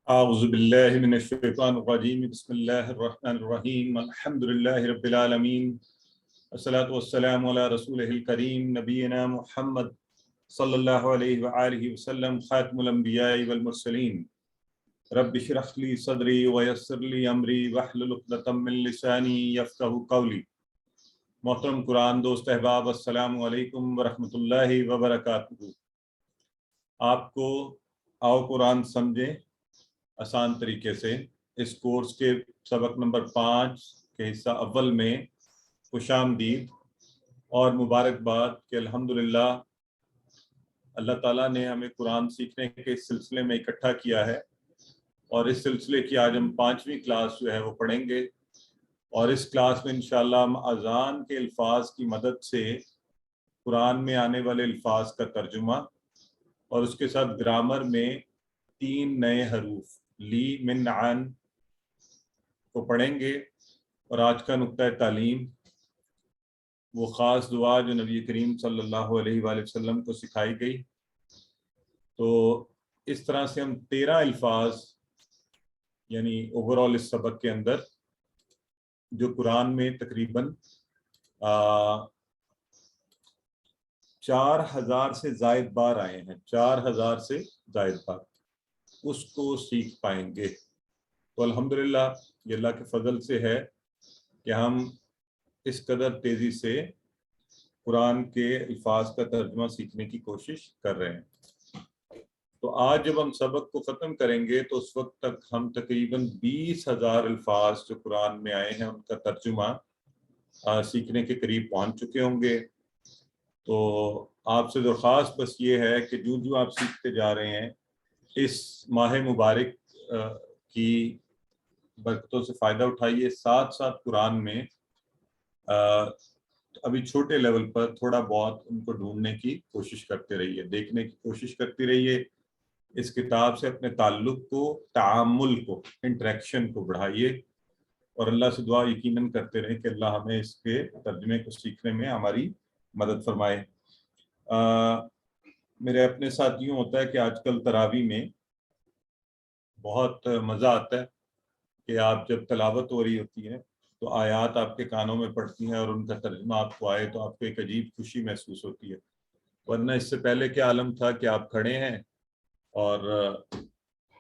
أعوذ بالله من الشيطان الرجيم بسم الله الرحمن الرحيم الحمد لله رب العالمين والصلاة والسلام على رسوله الكريم نبينا محمد صلى الله عليه وآله وسلم خاتم الأنبياء والمرسلين رب اشرح لي صدري ويسر لي أمري واحلل عقدة من لساني يفقهوا قولي۔ محترم قرآن دوست احباب، السلام علیکم ورحمۃ اللہ وبرکاتہ۔ آپ کو آؤ قرآن سمجھیں آسان طریقے سے اس کورس کے سبق نمبر 5 کے حصہ اول میں خوش آمدید اور مبارکباد کہ الحمدللہ اللہ تعالیٰ نے ہمیں قرآن سیکھنے کے اس سلسلے میں اکٹھا کیا ہے، اور اس سلسلے کی آج ہم 5ویں کلاس جو ہے وہ پڑھیں گے، اور اس کلاس میں انشاءاللہ ہم اذان کے الفاظ کی مدد سے قرآن میں آنے والے الفاظ کا ترجمہ اور اس کے ساتھ گرامر میں 3 نئے حروف لی من عن کو پڑھیں گے۔ اور آج کا نقطہ تعلیم وہ خاص دعا جو نبی کریم صلی اللہ علیہ وآلہ وسلم کو سکھائی گئی۔ تو اس طرح سے ہم 13 الفاظ یعنی اوورال اس سبق کے اندر جو قرآن میں تقریباً 4000 سے زائد بار آئے ہیں، 4000 سے زائد بار، اس کو سیکھ پائیں گے۔ تو الحمدللہ یہ اللہ کے فضل سے ہے کہ ہم اس قدر تیزی سے قرآن کے الفاظ کا ترجمہ سیکھنے کی کوشش کر رہے ہیں۔ تو آج جب ہم سبق کو ختم کریں گے تو اس وقت تک ہم تقریباً 20,000 الفاظ جو قرآن میں آئے ہیں ان کا ترجمہ سیکھنے کے قریب پہنچ چکے ہوں گے۔ تو آپ سے درخواست بس یہ ہے کہ جو آپ سیکھتے جا رہے ہیں اس ماہ مبارک کی برکتوں سے فائدہ اٹھائیے، ساتھ ساتھ قرآن میں ابھی چھوٹے لیول پر تھوڑا بہت ان کو ڈھونڈنے کی کوشش کرتے رہیے، دیکھنے کی کوشش کرتے رہیے، اس کتاب سے اپنے تعلق کو، تعامل کو، انٹریکشن کو بڑھائیے، اور اللہ سے دعا یقیناً کرتے رہیں کہ اللہ ہمیں اس کے ترجمے کو سیکھنے میں ہماری مدد فرمائے۔ میرے اپنے ساتھ یوں ہوتا ہے کہ آج کل تراویح میں بہت مزہ آتا ہے کہ آپ جب تلاوت ہو رہی ہوتی ہے تو آیات آپ کے کانوں میں پڑتی ہیں اور ان کا ترجمہ آپ کو آئے تو آپ کو ایک عجیب خوشی محسوس ہوتی ہے، ورنہ اس سے پہلے کیا عالم تھا کہ آپ کھڑے ہیں اور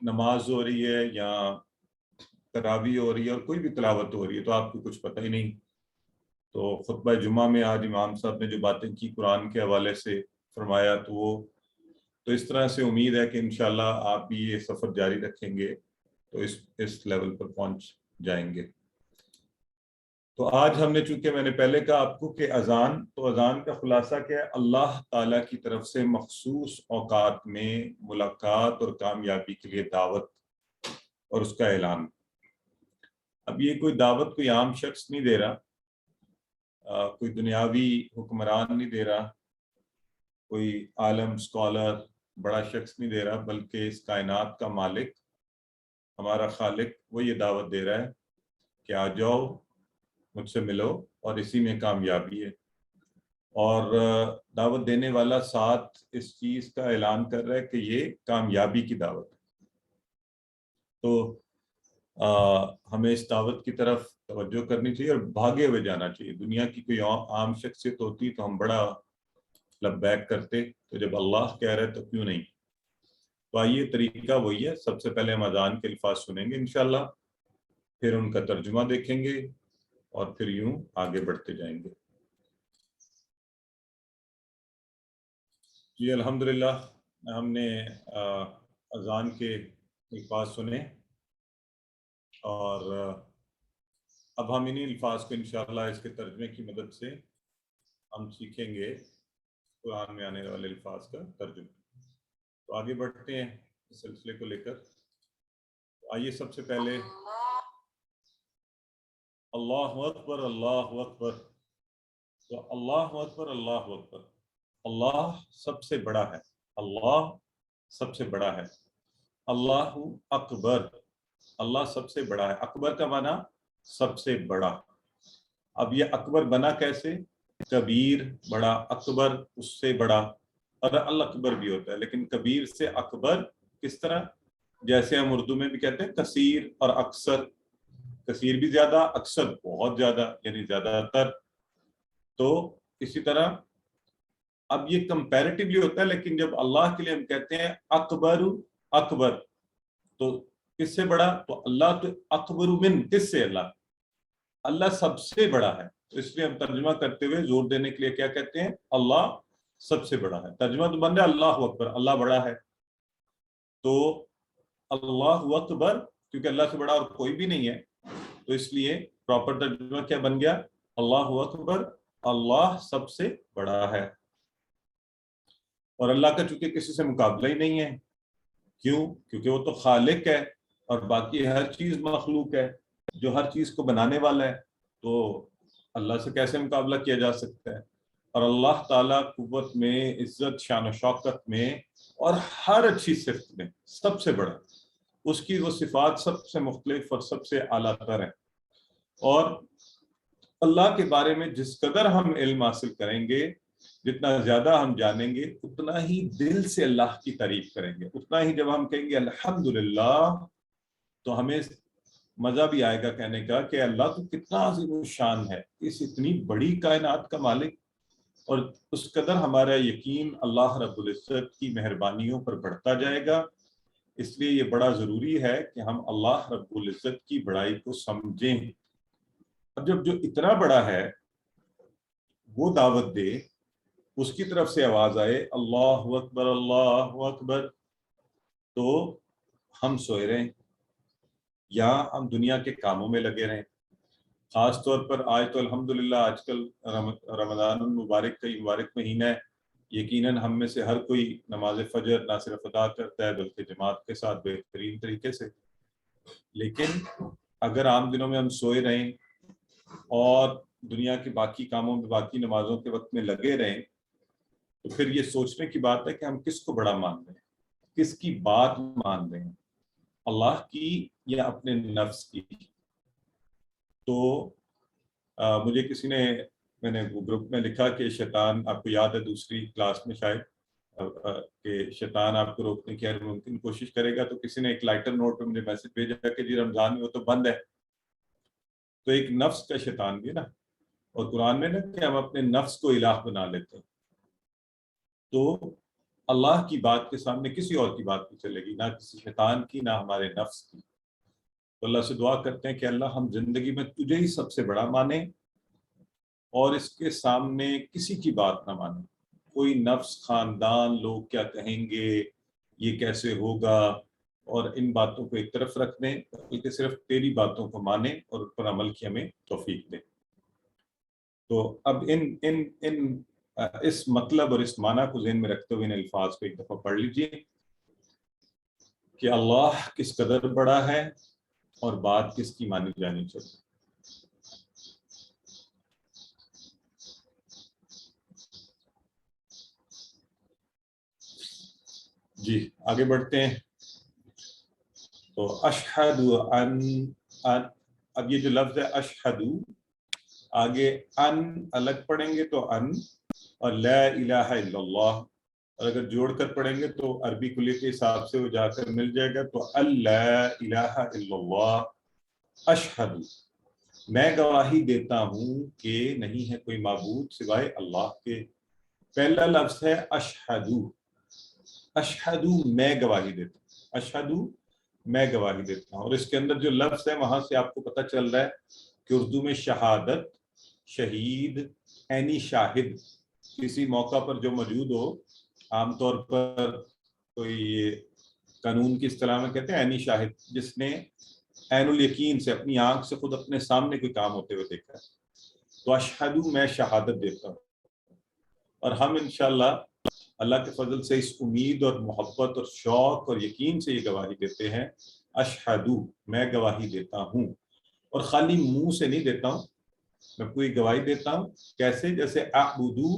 نماز ہو رہی ہے یا تراویح ہو رہی ہے اور کوئی بھی تلاوت ہو رہی ہے تو آپ کو کچھ پتہ ہی نہیں۔ تو خطبہ جمعہ میں آج امام صاحب نے جو باتیں کی قرآن کے حوالے سے فرمایا تو اس طرح سے امید ہے کہ انشاءاللہ آپ بھی یہ سفر جاری رکھیں گے تو اس لیول پر پہنچ جائیں گے۔ تو آج ہم نے، چونکہ میں نے پہلے کہا آپ کو کہ اذان کا خلاصہ کیا ہے؟ اللہ تعالیٰ کی طرف سے مخصوص اوقات میں ملاقات اور کامیابی کے لیے دعوت اور اس کا اعلان۔ اب یہ کوئی دعوت کوئی عام شخص نہیں دے رہا، کوئی دنیاوی حکمران نہیں دے رہا، کوئی عالم اسکالر بڑا شخص نہیں دے رہا، بلکہ اس کائنات کا مالک ہمارا خالق وہ یہ دعوت دے رہا ہے کہ آ جاؤ مجھ سے ملو، اور اسی میں کامیابی ہے۔ اور دعوت دینے والا ساتھ اس چیز کا اعلان کر رہا ہے کہ یہ کامیابی کی دعوت ہے۔ تو ہمیں اس دعوت کی طرف توجہ کرنی چاہیے اور بھاگے ہوئے جانا چاہیے۔ دنیا کی کوئی عام شخصیت ہوتی تو ہم بڑا لبیک کرتے، تو جب اللہ کہہ رہے تو کیوں نہیں۔ تو آئیے طریقہ وہی ہے، سب سے پہلے ہم اذان کے الفاظ سنیں گے انشاءاللہ، پھر ان کا ترجمہ دیکھیں گے اور پھر یوں آگے بڑھتے جائیں گے۔ جی الحمدللہ ہم نے اذان کے الفاظ سنے، اور اب ہم انہی الفاظ کو انشاءاللہ اس کے ترجمے کی مدد سے ہم سیکھیں گے قرآن میں آنے والے الفاظ کا ترجمہ۔ تو آگے بڑھتے ہیں اس سلسلے کو لے کر۔ آئیے سب سے پہلے اللہ اکبر اللہ اکبر۔ تو اللہ اکبر اللہ اکبر، اللہ سب سے بڑا ہے، اللہ سب سے بڑا ہے، اللہ اکبر، اللہ سب سے بڑا ہے۔ اکبر کا معنی سب سے بڑا۔ اب یہ اکبر بنا کیسے؟ کبیر بڑا، اکبر اس سے بڑا، اور الاکبر بھی ہوتا ہے، لیکن کبیر سے اکبر کس طرح؟ جیسے ہم اردو میں بھی کہتے ہیں کثیر اور اکثر، کثیر بھی زیادہ، اکثر بہت زیادہ یعنی زیادہ تر. تو اسی طرح اب یہ کمپیریٹیولی ہوتا ہے، لیکن جب اللہ کے لیے ہم کہتے ہیں اکبر اکبر تو کس سے بڑا؟ تو اللہ تو اکبر من، کس سے؟ اللہ، اللہ سب سے بڑا ہے. تو اس لیے ہم ترجمہ کرتے ہوئے زور دینے کے لیے کیا کہتے ہیں؟ اللہ سب سے بڑا ہے. ترجمہ تو بن رہا ہے اللہ اکبر، اللہ بڑا ہے. تو اللہ اکبر کیونکہ اللہ سے بڑا اور کوئی بھی نہیں ہے، تو اس لیے پراپر ترجمہ کیا بن گیا؟ اللہ اکبر، اللہ سب سے بڑا ہے. اور اللہ کا چونکہ کسی سے مقابلہ ہی نہیں ہے. کیوں؟ کیونکہ وہ تو خالق ہے اور باقی ہر چیز مخلوق ہے، جو ہر چیز کو بنانے والا ہے. تو اللہ سے کیسے مقابلہ کیا جا سکتا ہے؟ اور اللہ تعالیٰ قوت میں، عزت، شان و شوکت میں اور ہر اچھی صفت میں سب سے بڑا. اس کی وہ صفات سب سے مختلف اور سب سے اعلیٰ تر ہیں. اور اللہ کے بارے میں جس قدر ہم علم حاصل کریں گے، جتنا زیادہ ہم جانیں گے، اتنا ہی دل سے اللہ کی تعریف کریں گے. اتنا ہی جب ہم کہیں گے الحمدللہ تو ہمیں مزہ بھی آئے گا کہنے کا کہ اللہ تو کتنا عظیم الشان ہے، اس اتنی بڑی کائنات کا مالک. اور اس قدر ہمارا یقین اللہ رب العزت کی مہربانیوں پر بڑھتا جائے گا. اس لیے یہ بڑا ضروری ہے کہ ہم اللہ رب العزت کی بڑائی کو سمجھیں. اب جب جو اتنا بڑا ہے وہ دعوت دے، اس کی طرف سے آواز آئے اللہ اکبر اللہ اکبر، تو ہم سوئے رہیں یا ہم دنیا کے کاموں میں لگے رہیں. خاص طور پر آج تو الحمدللہ آج کل رمضان المبارک کا مبارک مہینہ ہے. یقیناً ہم میں سے ہر کوئی نماز فجر نہ صرف ادا کرتا ہے بلکہ جماعت کے ساتھ بہترین طریقے سے. لیکن اگر عام دنوں میں ہم سوئے رہیں اور دنیا کے باقی کاموں میں، باقی نمازوں کے وقت میں لگے رہیں، تو پھر یہ سوچنے کی بات ہے کہ ہم کس کو بڑا مان رہے ہیں، کس کی بات مان رہے ہیں، اللہ کی یا اپنے نفس کی. تو مجھے کسی نے، میں نے گروپ میں لکھا کہ شیطان، آپ کو یاد ہے دوسری کلاس میں شاید کہ شیطان آپ کو روکنے کی ہر ممکن کوشش کرے گا. تو کسی نے ایک لائٹر نوٹ پہ مجھے میسج بھیجا کہ جی رمضان میں وہ تو بند ہے. تو ایک نفس کا شیطان بھی نا، اور قرآن میں نا کہ ہم اپنے نفس کو الہ بنا لیتے ہیں. تو اللہ کی بات کے سامنے کسی اور کی بات نہیں چلے گی، نہ کسی شیطان کی، نہ ہمارے نفس کی. تو اللہ سے دعا کرتے ہیں کہ اللہ ہم زندگی میں تجھے ہی سب سے بڑا مانیں اور اس کے سامنے کسی کی بات نہ مانیں. کوئی نفس، خاندان، لوگ کیا کہیں گے، یہ کیسے ہوگا، اور ان باتوں کو ایک طرف رکھ دیں، بلکہ صرف تیری باتوں کو مانیں اور ان پر عمل کی ہمیں توفیق دیں. تو اب اس مطلب اور اس معنی کو ذہن میں رکھتے ہوئے ان الفاظ کو ایک دفعہ پڑھ لیجئے کہ اللہ کس قدر بڑا ہے اور بات کس کی مانی جانی چاہیے. جی آگے بڑھتے ہیں. تو اشہد ان، اب یہ جو لفظ ہے اشہد، آگے ان الگ پڑھیں گے تو ان، اور لا الہ الا اللہ، اور اگر جوڑ کر پڑھیں گے تو عربی کلی کے حساب سے وہ جا کر مل جائے گا. تو اللہ الہ الا اللہ اشہد، میں گواہی دیتا ہوں کہ نہیں ہے کوئی معبود سوائے اللہ کے. پہلا لفظ ہے اشہدو، اشہدو میں گواہی دیتا ہوں، اشہدو میں گواہی دیتا ہوں. اور اس کے اندر جو لفظ ہے وہاں سے آپ کو پتہ چل رہا ہے کہ اردو میں شہادت، شہید، عینی شاہد، کسی موقع پر جو موجود ہو، عام طور پر کوئی یہ قانون کی اصطلاح میں کہتے ہیں عینی شاہد، جس نے عین الیقین سے اپنی آنکھ سے خود اپنے سامنے کوئی کام ہوتے ہوئے دیکھا ہے. تو اشہدو میں شہادت دیتا ہوں. اور ہم انشاءاللہ اللہ کے فضل سے اس امید اور محبت اور شوق اور یقین سے یہ گواہی دیتے ہیں، اشہدو میں گواہی دیتا ہوں. اور خالی منہ سے نہیں دیتا ہوں، میں پوری گواہی دیتا ہوں. کیسے؟ جیسے اعبدو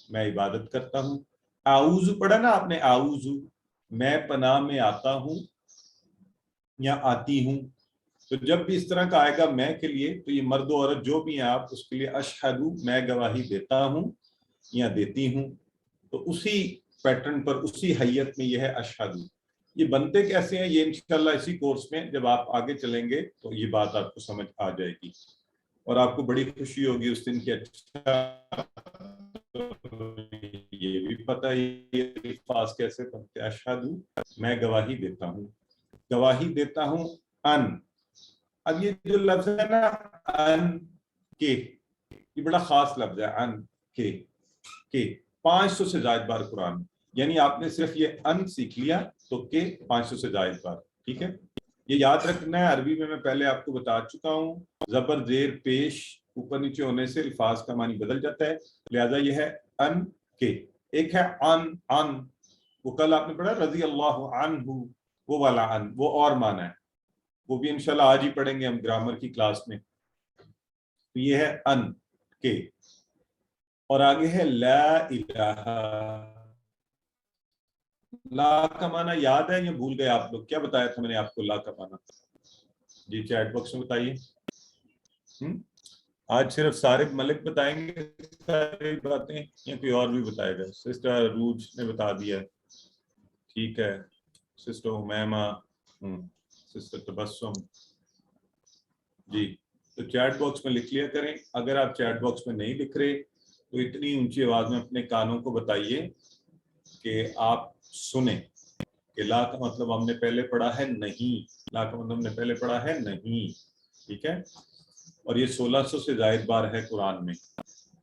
میں عبادت کرتا ہوں، اعوذ پڑھا نا آپ نے، اعوذ میں پناہ میں آتا ہوں یا آتی ہوں. تو جب بھی اس طرح کا آئے گا میں کے لیے، تو یہ مرد و عورت جو بھی ہیں آپ، اس کے لیے اشہدو میں گواہی دیتا ہوں یا دیتی ہوں. تو اسی پیٹرن پر، اسی حیت میں یہ ہے اشہدو. یہ بنتے کیسے ہیں یہ انشاءاللہ اسی کورس میں جب آپ آگے چلیں گے تو یہ بات آپ کو سمجھ آ جائے گی اور آپ کو بڑی خوشی ہوگی اس دن کی. اچھا یہ بھی پتہ یہ الفاظ کیسے پڑھتے ہیں. اشہدو میں گواہی دیتا ہوں، گواہی دیتا ہوں ان. اب یہ جو لفظ ہے نا ان کے، یہ بڑا خاص لفظ ہے. ان کے 500 سے زائد بار قرآن، یعنی آپ نے صرف یہ ان سیکھ لیا تو کہ 500 سے زائد بار. ٹھیک ہے، یہ یاد رکھنا ہے. عربی میں پہلے آپ کو بتا چکا ہوں، زبر زیر پیش اوپر نیچے ہونے سے الفاظ کا معنی بدل جاتا ہے، لہذا یہ ہے ان کے. ایک ہے ان وہ کل آپ نے پڑھا رضی اللہ عنہ، وہ والا ان وہ اور معنی ہے، وہ بھی انشاءاللہ آج ہی پڑھیں گے ہم گرامر کی کلاس میں. تو یہ ہے ان کے. اور آگے ہے لا الہ. لا کا معنی یاد ہے یا بھول گئے آپ لوگ؟ کیا بتایا تھا میں نے آپ کو لا کا معنی؟ جی چیٹ باکس میں بتائیے. آج صرف صارف ملک بتائیں گے ساری باتیں یا کوئی اور بھی بتائے گا؟ سسٹر روج نے بتا دیا. ٹھیک ہے، سسٹر امیمہ، سسٹر تبسم. جی تو چیٹ باکس میں لکھ لیا کریں. اگر آپ چیٹ باکس میں نہیں لکھ رہے تو اتنی اونچی آواز میں اپنے کانوں کو بتائیے کہ آپ سنیں کہ لا کا مطلب ہم نے پہلے پڑھا ہے نہیں. لا کا مطلب ہم نے پہلے پڑھا ہے نہیں. ٹھیک ہے، اور یہ 1600 سے زائد بار ہے قرآن میں.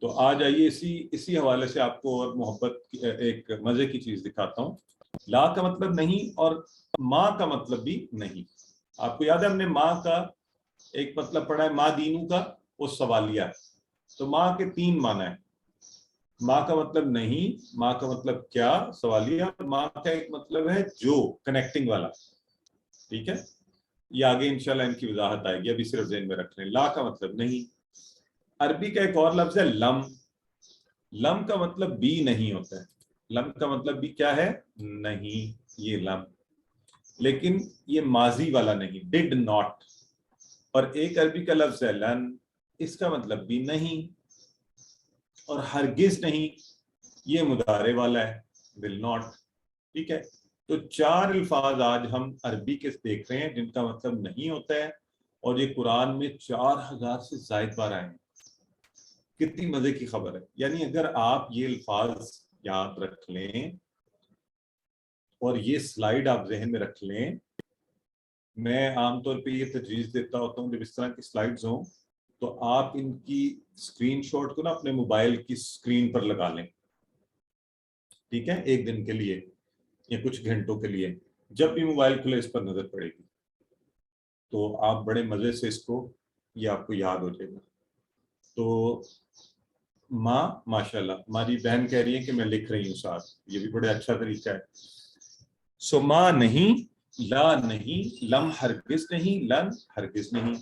تو آ جائیے اسی حوالے سے آپ کو اور محبت ایک مزے کی چیز دکھاتا ہوں. لا کا مطلب نہیں اور ماں کا مطلب بھی نہیں. آپ کو یاد ہے ہم نے ماں کا ایک مطلب پڑھا ہے ماں دینو کا، وہ سوالیہ. تو ماں کے 3 معنی ہیں. ماں کا مطلب نہیں، ماں کا مطلب کیا سوالیہ، ماں کا ایک مطلب ہے جو کنیکٹنگ والا. ٹھیک ہے، یہ آگے انشاءاللہ ان کی وضاحت آئے گی، ابھی صرف ذہن میں رکھ لیں. لا کا مطلب نہیں. عربی کا ایک اور لفظ ہے لم. لم کا مطلب بھی نہیں ہوتا ہے. لم کا مطلب بھی کیا ہے؟ نہیں. یہ لم، لیکن یہ ماضی والا نہیں، ڈڈ ناٹ. اور ایک عربی کا لفظ ہے لن، اس کا مطلب بھی نہیں اور ہرگز نہیں، یہ مضارع والا ہے، will not. ٹھیک ہے، تو 4 الفاظ آج ہم عربی کے دیکھ رہے ہیں جن کا مطلب نہیں ہوتا ہے اور یہ قرآن میں 4000 سے زائد بار آئے ہیں. کتنی مزے کی خبر ہے. یعنی اگر آپ یہ الفاظ یاد رکھ لیں اور یہ سلائیڈ آپ ذہن میں رکھ لیں. میں عام طور پہ یہ تجویز دیتا ہوتا ہوں جب اس طرح کی سلائیڈز ہوں تو آپ ان کی اسکرین شاٹ کو نا اپنے موبائل کی اسکرین پر لگا لیں. ٹھیک ہے، ایک دن کے لیے یا کچھ گھنٹوں کے لیے، جب بھی موبائل کھلے اس پر نظر پڑے گی تو آپ بڑے مزے سے اس کو، یہ آپ کو یاد ہو جائے گا. تو ماں ماشاءاللہ ہماری بہن کہہ رہی ہے کہ میں لکھ رہی ہوں ساتھ، یہ بھی بڑے اچھا طریقہ ہے. سو ماں نہیں، لا نہیں، لم ہرگز نہیں، لن ہرگز نہیں.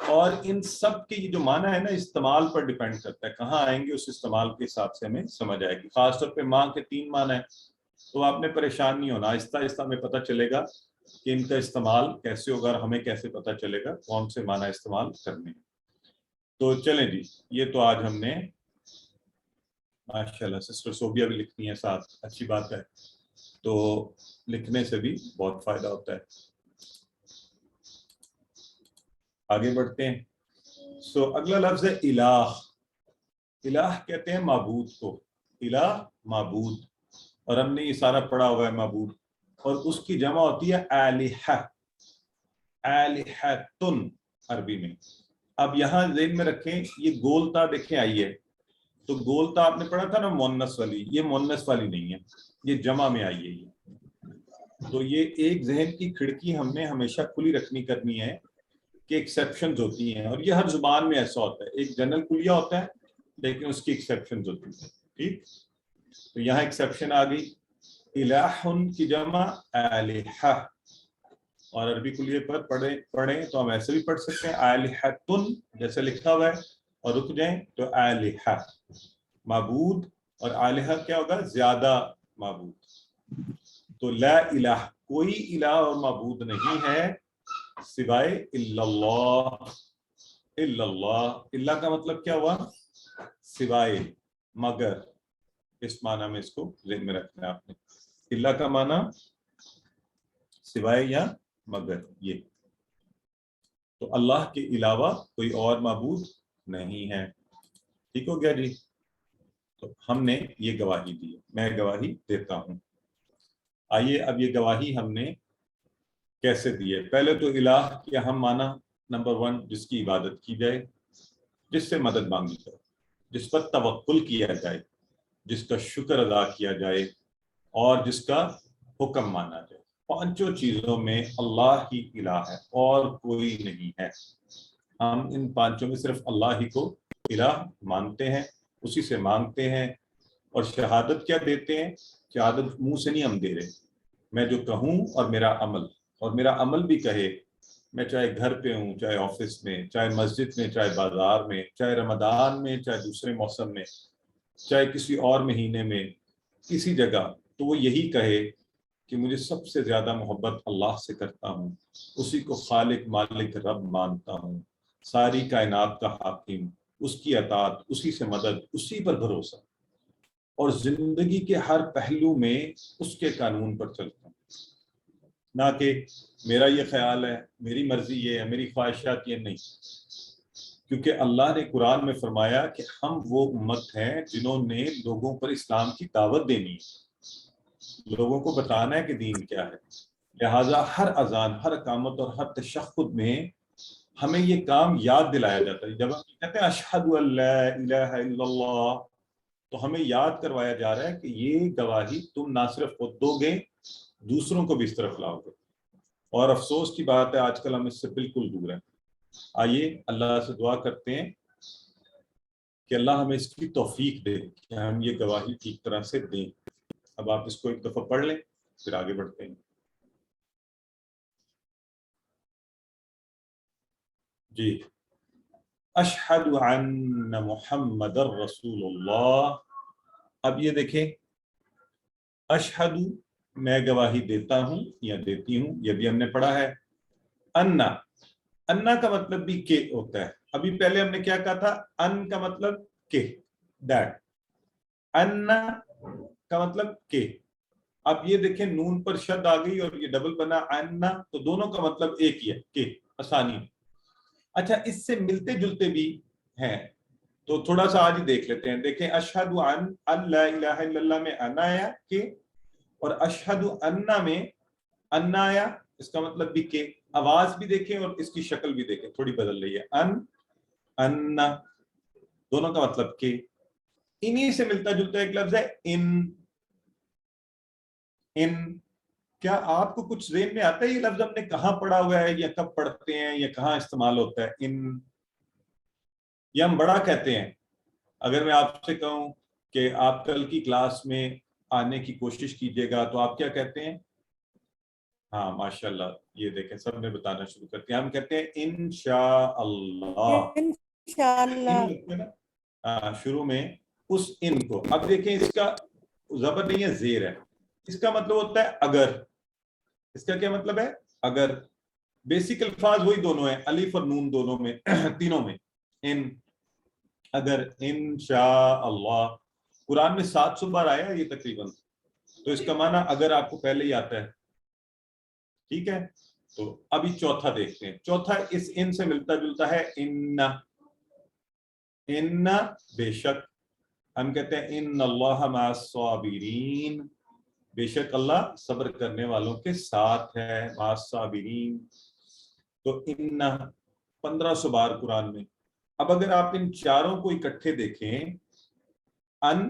اور ان سب کے یہ جو معنی ہے نا استعمال پر ڈیپینڈ کرتا ہے، کہاں آئیں گے اس استعمال کے حساب سے ہمیں سمجھ آئے گی. خاص طور پہ ماں کے 3 معنی ہیں تو آپ نے پریشان نہیں ہونا. آہستہ آہستہ ہمیں پتہ چلے گا کہ ان کا استعمال کیسے ہوگا اور ہمیں کیسے پتہ چلے گا کون سے معنی استعمال کرنے ہیں. تو چلیں جی، یہ تو آج ہم نے ماشاءاللہ سسٹر صوبیہ بھی لکھتی ہیں ساتھ، اچھی بات ہے. تو لکھنے سے بھی بہت فائدہ ہوتا ہے. آگے بڑھتے ہیں. سو اگلا لفظ ہے الہ. الہ کہتے ہیں معبود کو. الہ معبود، اور ہم نے یہ سارا پڑھا ہوا ہے معبود، اور اس کی جمع ہوتی ہے الہ. الہتن عربی میں. اب یہاں ذہن میں رکھیں یہ گولتا دیکھیں آئی ہے تو گولتا آپ نے پڑھا تھا نا مونس والی، یہ مونس والی نہیں ہے، یہ جمع میں آئی ہے. تو یہ ایک ذہن کی کھڑکی ہم نے ہمیشہ کھلی رکھنی کرنی ہے کہ ایکسیپشنز ہوتی ہیں، اور یہ ہر زبان میں ایسا ہوتا ہے. ایک جنرل کلیہ ہوتا ہے لیکن اس کی ایکسیپشنز ہوتی ہیں. ٹھیک، تو یہاں ایکسیپشن آ گئی. الہن کی جمع الہہ، اور عربی کلیے پر پڑھیں تو ہم ایسے بھی پڑھ سکتے ہیں الہتن جیسے لکھا ہوا ہے، اور رک جائیں تو الہہ معبود، اور الہہ کیا ہوگا؟ زیادہ معبود. تو لا الہ کوئی الہ اور معبود نہیں ہے سوائے الا اللہ. الا اللہ، اللہ کا مطلب کیا ہوا؟ سوائے، مگر. اس معنی میں اس کو ذہن میں رکھنا ہے آپ نے. اللہ کا معنی سوائے یا مگر یہ. تو اللہ کے علاوہ کوئی اور معبود نہیں ہے. ٹھیک ہو گیا جی. تو ہم نے یہ گواہی دی, میں گواہی دیتا ہوں. آئیے اب یہ گواہی ہم نے کیسے دی ہے. پہلے تو الہ کے ہم مانا نمبر 1 جس کی عبادت کی جائے, جس سے مدد مانگی جائے, جس پر توکل کیا جائے, جس کا شکر ادا کیا جائے اور جس کا حکم مانا جائے. 5 چیزوں میں اللہ ہی الہ ہے اور کوئی نہیں ہے. ہم ان 5 میں صرف اللہ ہی کو الہ مانتے ہیں, اسی سے مانگتے ہیں. اور شہادت کیا دیتے ہیں؟ شہادت منہ سے نہیں ہم دے رہے, میں جو کہوں اور میرا عمل, اور میرا عمل بھی کہے, میں چاہے گھر پہ ہوں, چاہے آفس میں, چاہے مسجد میں, چاہے بازار میں, چاہے رمضان میں, چاہے دوسرے موسم میں, چاہے کسی اور مہینے میں, کسی جگہ, تو وہ یہی کہے کہ مجھے سب سے زیادہ محبت اللہ سے کرتا ہوں, اسی کو خالق مالک رب مانتا ہوں, ساری کائنات کا حاکم, اس کی اطاعت, اسی سے مدد, اسی پر بھروسہ, اور زندگی کے ہر پہلو میں اس کے قانون پر چلتا ہوں. نہ کہ میرا یہ خیال ہے, میری مرضی یہ ہے, میری خواہشات یہ نہیں. کیونکہ اللہ نے قرآن میں فرمایا کہ ہم وہ امت ہیں جنہوں نے لوگوں پر اسلام کی دعوت دینی ہے, لوگوں کو بتانا ہے کہ دین کیا ہے. لہٰذا ہر اذان, ہر اقامت اور ہر تشہد میں ہمیں یہ کام یاد دلایا جاتا ہے. جب ہم کہتے ہیں اشہد ان لا الہ الا اللہ, تو ہمیں یاد کروایا جا رہا ہے کہ یہ گواہی تم نہ صرف خود دو گے, دوسروں کو بھی اس طرف لاؤ گے. اور افسوس کی بات ہے آج کل ہم اس سے بالکل دور ہیں. آئیے اللہ سے دعا کرتے ہیں کہ اللہ ہمیں اس کی توفیق دے کہ ہم یہ گواہی ٹھیک طرح سے دیں. اب آپ اس کو ایک دفعہ پڑھ لیں, پھر آگے بڑھتے ہیں. جی, اشہد ان محمد رسول اللہ. اب یہ دیکھیں, اشہد میں گواہی دیتا ہوں یا دیتی ہوں, یہ بھی ہم نے پڑھا ہے. انا کا مطلب بھی کہ ہوتا ہے. ابھی پہلے ہم نے کیا کہا تھا؟ ان کا مطلب کہ, دیٹ. انا کا مطلب کہ. اب یہ دیکھیں نون پر شد آ گئی اور یہ ڈبل بنا انا, تو دونوں کا مطلب ایک ہی ہے, کہ, آسانی. اچھا, اس سے ملتے جلتے بھی ہیں, تو تھوڑا سا آج ہی دیکھ لیتے ہیں. دیکھیں, اشہد ان لا الہ الا اللہ میں انا آیا کہ, اور اشہد انا میں انا آیا, اس کا مطلب بھی کہ. آواز بھی دیکھیں اور اس کی شکل بھی دیکھیں, تھوڑی بدل رہی ہے. انا, دونوں کا مطلب کہ. انہی سے ملتا جلتا ایک لفظ ہے ان. کیا آپ کو کچھ ذہن میں آتا ہے یہ لفظ ہم نے کہاں پڑھا ہوا ہے, یا کب پڑھتے ہیں, یا کہاں استعمال ہوتا ہے ان؟ یا ہم بڑا کہتے ہیں. اگر میں آپ سے کہوں کہ آپ کل کی کلاس میں آنے کی کوشش کیجیے گا, تو آپ کیا کہتے ہیں؟ ہاں ماشاءاللہ, یہ دیکھیں سب نے بتانا شروع کرتے ہیں. ہم کہتے ہیں انشاءاللہ. انشاءاللہ, ہاں, شروع میں اس ان کو. اب دیکھیں, اس کا زبر نہیں ہے, زیر ہے. اس کا مطلب ہوتا ہے اگر. اس کا کیا مطلب ہے؟ اگر. بیسک الفاظ وہی دونوں ہیں, الف اور نون دونوں میں, تینوں میں. ان, اگر, انشاءاللہ. قرآن میں 700 بار آیا یہ تقریباً, تو اس کا معنی اگر آپ کو پہلے ہی آتا ہے. ٹھیک ہے, تو ابھی چوتھا دیکھتے ہیں. چوتھا اس ان سے ملتا جلتا ہے ان. ان, بے شک. ہم کہتے ہیں ان اللہ مع الصابرین, بے شک اللہ صبر کرنے والوں کے ساتھ ہے. مع الصابرین, تو ان 1500 بار قرآن میں. اب اگر آپ ان چاروں کو اکٹھے دیکھیں, ان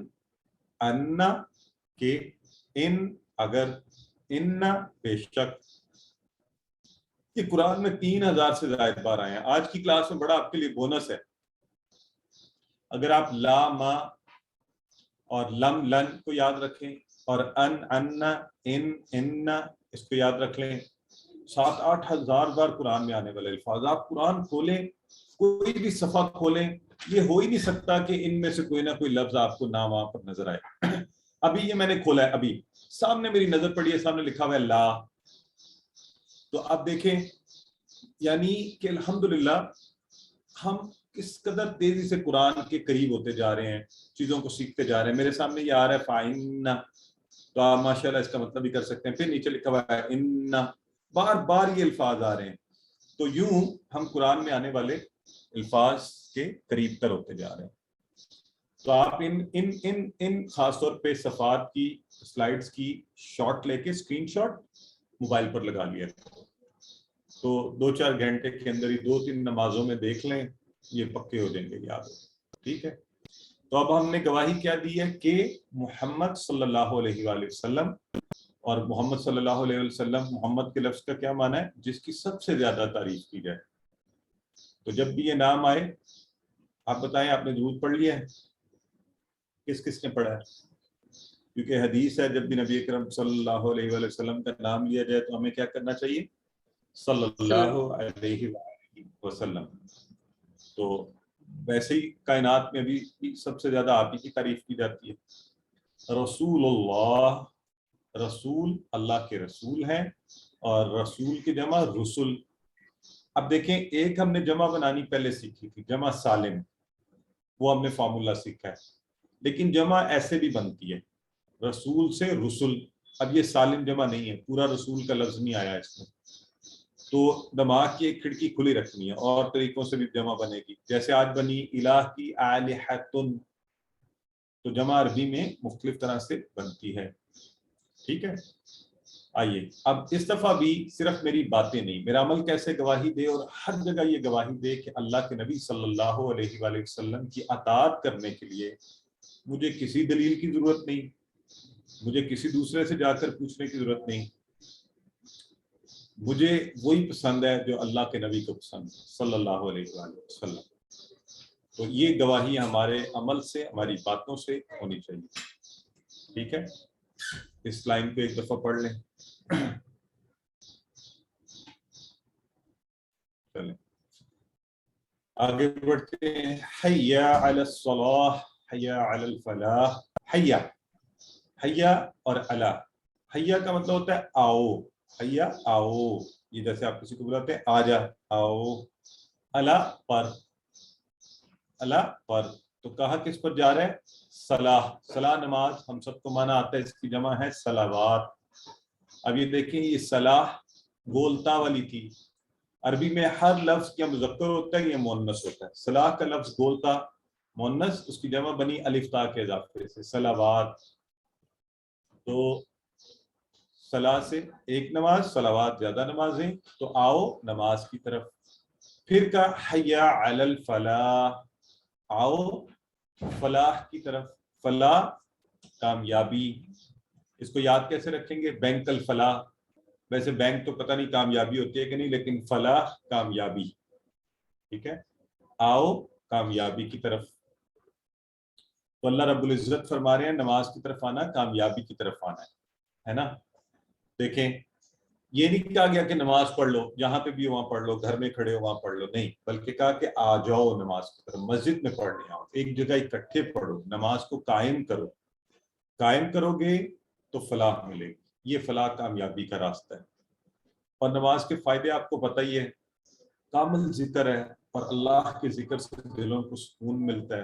کہ, ان اگر, ان بے شک, یہ قرآن میں 3000 سے زائد بار آئے ہیں. آج کی کلاس میں بڑا آپ کے لیے بونس ہے. اگر آپ لا, ما اور لم, لن کو یاد رکھیں, اور ان اس کو یاد رکھ لیں, 7-8 ہزار بار قرآن میں آنے والے الفاظ. آپ قرآن کھولیں, کوئی بھی صفحہ کھولیں, یہ ہو ہی نہیں سکتا کہ ان میں سے کوئی نہ کوئی لفظ آپ کو نہ وہاں پر نظر آئے. ابھی یہ میں نے کھولا ہے, ابھی سامنے میری نظر پڑی ہے, سامنے لکھا ہوا ہے لا. تو آپ دیکھیں, یعنی کہ الحمدللہ ہم کس قدر تیزی سے قرآن کے قریب ہوتے جا رہے ہیں, چیزوں کو سیکھتے جا رہے ہیں. میرے سامنے یہ آ رہا ہے فَإِنَّ, تو آپ ماشاءاللہ اس کا مطلب بھی کر سکتے ہیں. پھر نیچے لکھا ہوا ہے ان, بار بار یہ الفاظ آ رہے ہیں. تو یوں ہم قرآن میں آنے والے الفاظ کے قریب تر ہوتے جا رہے ہیں. تو آپ ان خاص طور پہ صفحات کی سلائڈز کی شاٹ لے کے اسکرین شاٹ موبائل پر لگا لیا تو 2-4 گھنٹے کے اندر ہی 2-3 نمازوں میں دیکھ لیں, یہ پکے ہو جائیں گے یاد. ٹھیک ہے, تو اب ہم نے گواہی کیا دی ہے کہ محمد صلی اللہ علیہ وآلہ وسلم, اور محمد صلی اللہ علیہ وسلم, محمد کے لفظ کا کیا معنی ہے؟ جس کی سب سے زیادہ تعریف کی جائے. تو جب بھی یہ نام آئے آپ بتائیں, آپ نے درود پڑھ لیا ہے؟ کس کس نے پڑھا ہے؟ کیونکہ حدیث ہے جب بھی نبی اکرم صلی اللہ علیہ وآلہ وسلم کا نام لیا جائے تو ہمیں کیا کرنا چاہیے؟ صلی اللہ علیہ وآلہ وسلم. تو ویسے ہی کائنات میں بھی سب سے زیادہ آپ ہی کی تعریف کی جاتی ہے. رسول اللہ, رسول اللہ کے رسول ہیں, اور رسول کی جمع رسول. اب دیکھیں, ایک ہم نے جمع بنانی پہلے سیکھی تھی, جمع سالم, وہ ہم نے فارمولا سیکھا ہے. لیکن جمع ایسے بھی بنتی ہے, رسول سے رسول. اب یہ سالم جمع نہیں ہے, پورا رسول کا لفظ نہیں آیا اس میں. تو دماغ کی ایک کھڑکی کھلی رکھنی ہے, اور طریقوں سے بھی جمع بنے گی. جیسے آج بنی الہ کی آلہۃن, تو جمع عربی میں مختلف طرح سے بنتی ہے. ٹھیک ہے, آئیے اب اس دفعہ بھی صرف میری باتیں نہیں, میرا عمل کیسے گواہی دے, اور ہر جگہ یہ گواہی دے کہ اللہ کے نبی صلی اللہ علیہ وآلہ وسلم کی اطاعت کرنے کے لیے مجھے کسی دلیل کی ضرورت نہیں, مجھے کسی دوسرے سے جا کر پوچھنے کی ضرورت نہیں. مجھے وہی پسند ہے جو اللہ کے نبی کو پسند ہے صلی اللہ علیہ وآلہ وسلم. تو یہ گواہی ہمارے عمل سے, ہماری باتوں سے ہونی چاہیے. ٹھیک ہے, اس لائن کو ایک دفعہ پڑھ لیں. چلیں آگے بڑھتے ہیں. حیا علی الصلاح, حیا علی الفلاح. حیا, حیا اور علی. حیا کا مطلب ہوتا ہے آؤ, حیا آؤ, یہ جیسے آپ کسی کو بلاتے ہیں آ جا, آؤ. علی پر, علی پر, تو کہا کس پر جا رہے ہیں؟ صلاح. صلاح نماز, ہم سب کو مانا آتا ہے, اس کی جمع ہے صلوات. اب یہ دیکھیں, یہ صلاح گولتا والی تھی. عربی میں ہر لفظ یا مذکر ہوتا ہے یا مؤنث ہوتا ہے. صلاح کا لفظ گولتا مؤنث, اس کی جمع بنی الف تا کے اضافے سے صلوات. تو صلاح سے ایک نماز, صلوات زیادہ نمازیں, تو آؤ نماز کی طرف. پھر کا حیا علی الفلاح, آؤ فلاح کی طرف. فلاح کامیابی, اس کو یاد کیسے رکھیں گے؟ بینک الفلاح. ویسے بینک تو پتہ نہیں کامیابی ہوتی ہے کہ نہیں, لیکن فلاح کامیابی. ٹھیک ہے, آؤ کامیابی کی طرف. تو اللہ رب العزت فرما رہے ہیں نماز کی طرف آنا کامیابی کی طرف آنا ہے نا. دیکھیں, یہ نہیں کہا گیا کہ نماز پڑھ لو, جہاں پہ بھی وہاں پڑھ لو, گھر میں کھڑے ہو وہاں پڑھ لو, نہیں, بلکہ کہا کہ آ جاؤ نماز کی طرف, مسجد میں پڑھنے آؤ, ایک جگہ اکٹھے پڑھو, نماز کو قائم کرو. قائم کرو گے تو فلاح ملے گی, یہ فلاح کامیابی کا راستہ ہے. اور نماز کے فائدے آپ کو پتہ ہی ہے, کامل ذکر ہے, اور اللہ کے ذکر سے دلوں کو سکون ملتا ہے.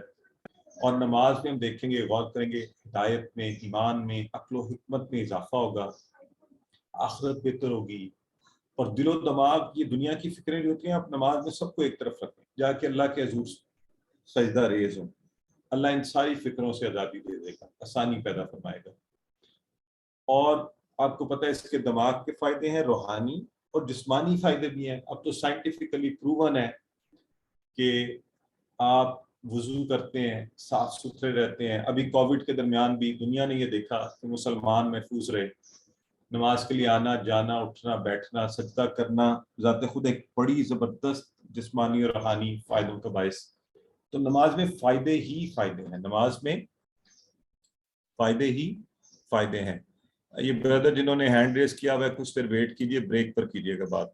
اور نماز میں ہم دیکھیں گے, غور کریں گے, ہدایت میں, ایمان میں, عقل و حکمت میں اضافہ ہوگا, آخرت بہتر ہوگی. اور دل و دماغ, یہ دنیا کی فکریں جو ہوتی ہیں, آپ نماز میں سب کو ایک طرف رکھیں, جا کے اللہ کے حضور سجدہ ریز ہوں. اللہ ان ساری فکروں سے آزادی دے دے گا, آسانی پیدا فرمائے گا. اور آپ کو پتہ ہے اس کے دماغ کے فائدے ہیں, روحانی اور جسمانی فائدے بھی ہیں. اب تو سائنٹیفکلی پروون ہے کہ آپ وضو کرتے ہیں, صاف ستھرے رہتے ہیں. ابھی کووڈ کے درمیان بھی دنیا نے یہ دیکھا کہ مسلمان محفوظ رہے. نماز کے لیے آنا جانا, اٹھنا بیٹھنا, سجدہ کرنا ذات خود ایک بڑی زبردست جسمانی اور روحانی فائدوں کا باعث. تو نماز میں فائدے ہی فائدے ہیں, نماز میں فائدے ہی فائدے ہیں. یہ بردر جنہوں نے ہینڈ ریز کیا ہوا ہے, کچھ دیر ویٹ کیجئے, بریک پر کیجئے گا بات.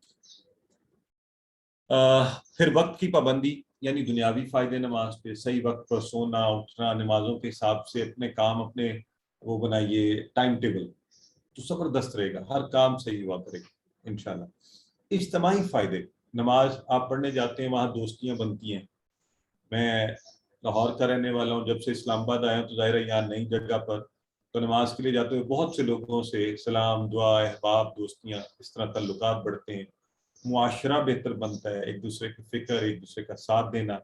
پھر وقت کی پابندی, یعنی دنیاوی فائدے نماز پہ, صحیح وقت پر سونا اٹھنا, نمازوں کے حساب سے اپنے کام اپنے وہ بنائیے ٹائم ٹیبل, تو زبردست رہے گا, ہر کام صحیح ہوا کرے گا انشاءاللہ. اجتماعی فائدے, نماز آپ پڑھنے جاتے ہیں, وہاں دوستیاں بنتی ہیں. میں لاہور کا رہنے والا ہوں, جب سے اسلام آباد آیا ہوں تو ظاہر ہے یہاں نئی جگہ پر تو نماز کے لیے جاتے ہوئے بہت سے لوگوں سے سلام، دعا، احباب، دوستیاں، اس طرح تعلقات بڑھتے ہیں، معاشرہ بہتر بنتا ہے، ایک دوسرے کی فکر، ایک دوسرے کا ساتھ دینا.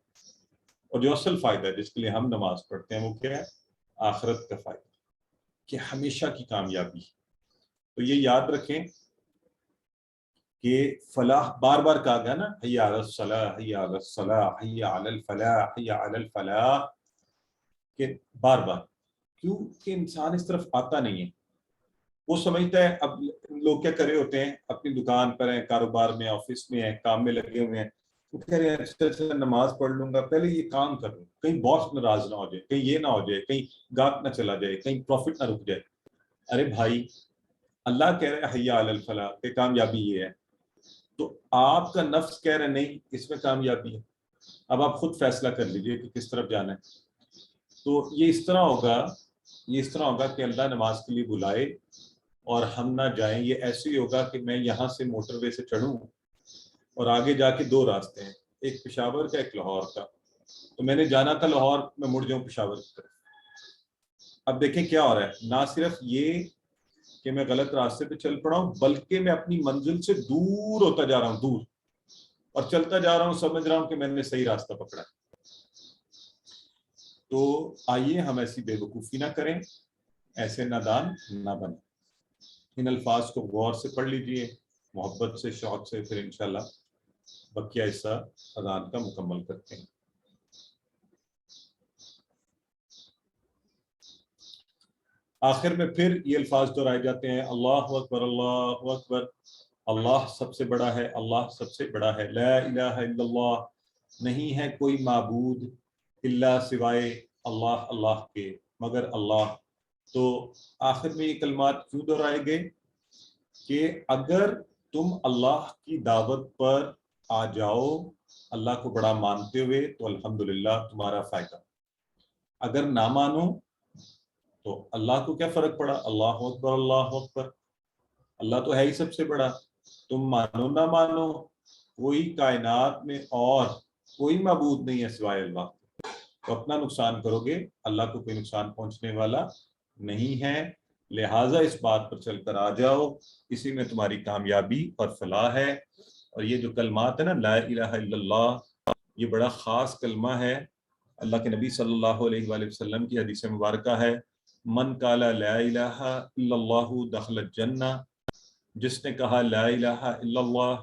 اور جو اصل فائدہ ہے جس کے لیے ہم نماز پڑھتے ہیں وہ کیا ہے؟ آخرت کا فائدہ، کہ ہمیشہ کی کامیابی. تو یہ یاد رکھیں کہ فلاح بار بار کہا گیا نا، حی علی الصلاح، حی علی الصلاح، حی علی الفلاح، حی علی الفلاح، کہ بار بار. کیوں کہ انسان اس طرف آتا نہیں ہے. وہ سمجھتا ہے، اب لوگ کیا کرے ہوتے ہیں، اپنی دکان پر ہیں، کاروبار میں، آفس میں ہیں، کام میں لگے ہوئے ہیں، وہ کہہ رہے ہیں اچھا نماز پڑھ لوں گا، پہلے یہ کام کر لوں، کہیں باس ناراض نہ ہو جائے، کہیں یہ نہ ہو جائے، کہیں گاہک نہ چلا جائے، کہیں پروفٹ نہ رک جائے. ارے بھائی، اللہ کہہ رہے حی علی الفلاح کہ کامیابی یہ ہے، تو آپ کا نفس کہہ رہے نہیں اس میں کامیابی ہے. اب آپ خود فیصلہ کر لیجئے کہ کس طرف جانا ہے. تو یہ اس طرح ہوگا کہ اللہ نماز کے لیے بلائے اور ہم نہ جائیں. یہ ایسے ہی ہوگا کہ میں یہاں سے موٹر وے سے چڑھوں اور آگے جا کے دو راستے ہیں، ایک پشاور کا، ایک لاہور کا. تو میں نے جانا تھا لاہور، میں مڑ جاؤں پشاور کی طرف. اب دیکھیں کیا ہو رہا ہے، نہ صرف یہ کہ میں غلط راستے پہ چل پڑا ہوں، بلکہ میں اپنی منزل سے دور ہوتا جا رہا ہوں، دور، اور چلتا جا رہا ہوں سمجھ رہا ہوں کہ میں نے صحیح راستہ پکڑا. تو آئیے ہم ایسی بے وقوفی نہ کریں، ایسے نادان نہ بنیں. ان الفاظ کو غور سے پڑھ لیجئے، محبت سے، شوق سے، پھر انشاءاللہ بقیہ حصہ اذان کا مکمل کرتے ہیں. آخر میں پھر یہ الفاظ دہرائے جاتے ہیں، اللہ اکبر، اللہ اکبر، اللہ سب سے بڑا ہے، اللہ سب سے بڑا ہے، لا الہ الا اللہ، نہیں ہے کوئی معبود الا سوائے اللہ، اللہ کے، مگر اللہ. تو آخر میں یہ کلمات کیوں دہرائے گئے؟ کہ اگر تم اللہ کی دعوت پر آ جاؤ اللہ کو بڑا مانتے ہوئے تو الحمدللہ تمہارا فائدہ. اگر نہ مانو تو اللہ کو کیا فرق پڑا، اللہ اکبر، اللہ اکبر، اللہ تو ہے ہی سب سے بڑا. تم مانو نہ مانو، کوئی کائنات میں اور کوئی معبود نہیں ہے سوائے اللہ. تو اپنا نقصان کرو گے، اللہ کو کوئی نقصان پہنچنے والا نہیں ہے. لہٰذا اس بات پر چل کر آ جاؤ، اسی میں تمہاری کامیابی اور فلاح ہے. اور یہ جو کلمات ہے نا، لا الہ الا اللہ، یہ بڑا خاص کلمہ ہے. اللہ کے نبی صلی اللہ علیہ وآلہ وسلم کی حدیث مبارکہ ہے، من قال لا الہ الا اللہ دخل الجنہ، جس نے کہا لا الہ الا اللہ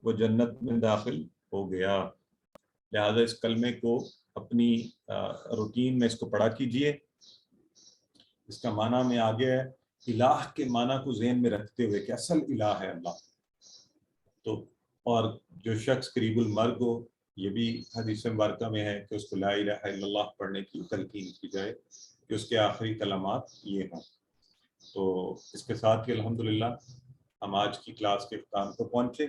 وہ جنت میں داخل ہو گیا. لہذا اس کلمے کو اپنی روٹین میں اس کو پڑھا کیجئے. اس کا معنی میں آگے ہے، الہ کے معنی کو ذہن میں رکھتے ہوئے کہ اصل الہ ہے اللہ. تو اور جو شخص قریب المرگ ہو، یہ بھی حدیث مبارکہ میں ہے کہ اس کو لا الہ الا اللہ پڑھنے کی تلقین کی جائے، کہ اس کے آخری کلمات یہ ہوں. تو اس کے ساتھ ہی الحمدللہ ہم آج کی کلاس کے اختتام کو پہنچے.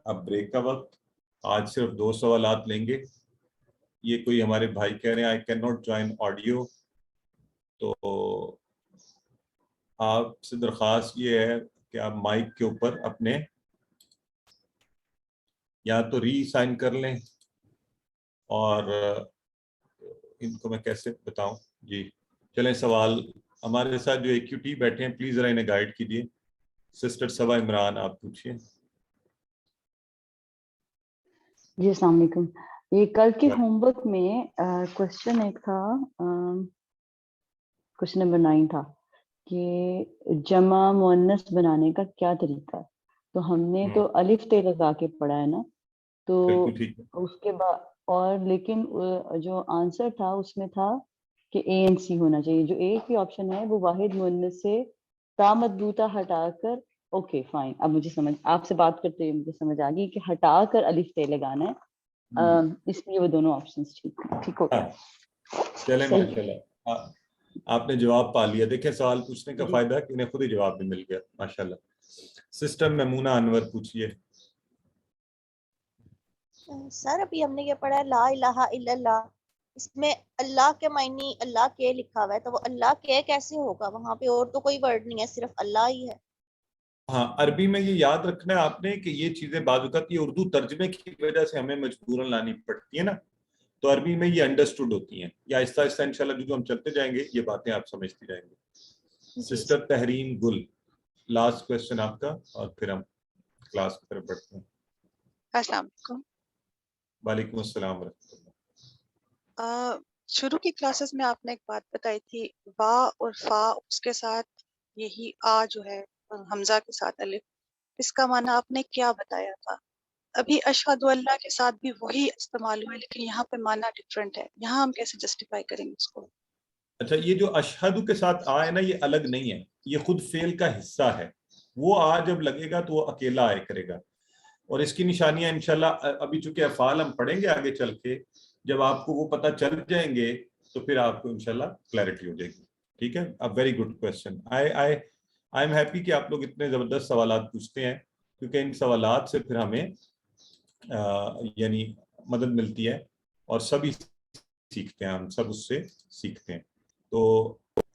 اب بریک کا وقت، آج صرف 2 سوالات لیں گے. یہ کوئی ہمارے بھائی کہہ رہے ہیں I can not join audio, تو آپ سے درخواست یہ ہے کہ آپ مائک کے اوپر اپنے یا تو ری سائن کر لیں، اور ان کو میں کیسے بتاؤں. جی چلیں، سوال ہمارے ساتھ جو ایکیوٹی بیٹھے ہیں پلیز ذرا انہیں گائیڈ کیجیے. سسٹر صبا عمران آپ پوچھیے. جی السلام علیکم. یہ کل کے ہوم ورک میں کوشچن ایک تھا، کوشچن نمبر 9 تھا کہ جمع مؤنث بنانے کا کیا طریقہ ہے. تو ہم نے تو الف تے لگا کے پڑھا ہے نا، تو اس کے بعد اور لیکن جو آنسر تھا اس میں تھا کہ اے این سی ہونا چاہیے. جو ایک ہی آپشن ہے وہ واحد مؤنث سے تا مضبوطہ ہٹا کر، اوکے فائن، اب مجھے سمجھ، آپ سے بات کرتے ہوئے مجھے سمجھ آ گئی کہ ہٹا کر الف تے لگانا ہے، اس لیے وہ دونوں آپشنز ٹھیک ہو گیا. چلیں ماشاءاللہ آپ نے جواب پا لیا. دیکھیں سوال پوچھنے کا فائدہ کہ انہیں خود ہی جواب بھی مل گیا ماشاءاللہ. سسٹر میمونہ انور پوچھیے. سر ابھی ہم نے یہ پڑھا ہے لا الہ الا اللہ، اس میں اللہ کے معنی اللہ کے لکھا ہوا ہے، تو وہ اللہ کے کیسے ہوگا؟ وہاں پہ اور تو کوئی ورڈ نہیں ہے، صرف اللہ ہی ہے. ہاں عربی میں یہ یاد رکھنا ہے آپ نے کہ یہ چیزیں بعض اوقات یہ اردو ترجمے کی وجہ سے ہمیں مجبوراً لانی پڑتی ہے نا، تو عربی میں یہ انڈرسٹوڈ ہوتی ہیں، یا آہستہ آہستہ انشاءاللہ جو ہم چلتے جائیں گے یہ باتیں آپ سمجھتے جائیں گے. سسٹر تحریم گل، لاسٹ کویسچن آپ کا اور پھر ہم کلاس کی طرف بڑھتے ہیں. السلام علیکم. وعلیکم السلام ورحمۃ اللہ. شروع کی کلاسز میں آپ نے ایک بات بتائی تھی، وا اور فا اس کے ساتھ یہی آ جو ہے حمزہ کے ساتھ الف، اس کا معنی آپ نے کیا بتایا تھا؟ ابھی اشہد اللہ کے ساتھ بھی وہی استعمال ہوا ہے لیکن یہاں پہ معنی ڈفرینٹ ہے، یہاں ہم کیسے جسٹیفائی کریں گے اس کو؟ اچھا، یہ جو اشہد کے ساتھ آ ہے نا، یہ الگ نہیں ہے، یہ خود فعل کا حصہ ہے. وہ آ جب لگے گا تو وہ اکیلا آئے کرے گا، اور اس کی نشانیاں انشاءاللہ ابھی چونکہ افعال ہم پڑھیں گے آگے چل کے، جب آپ کو وہ پتہ چل جائیں گے تو پھر آپ کو انشاءاللہ کلیئرٹی ہو جائے گی. ٹھیک ہے، very good question. I am happy کہ آپ لوگ اتنے زبردست سوالات پوچھتے ہیں، کیونکہ ان سوالات سے پھر ہمیں یعنی مدد ملتی ہے، اور سبھی سیکھتے ہیں، ہم سب اس سے سیکھتے ہیں. تو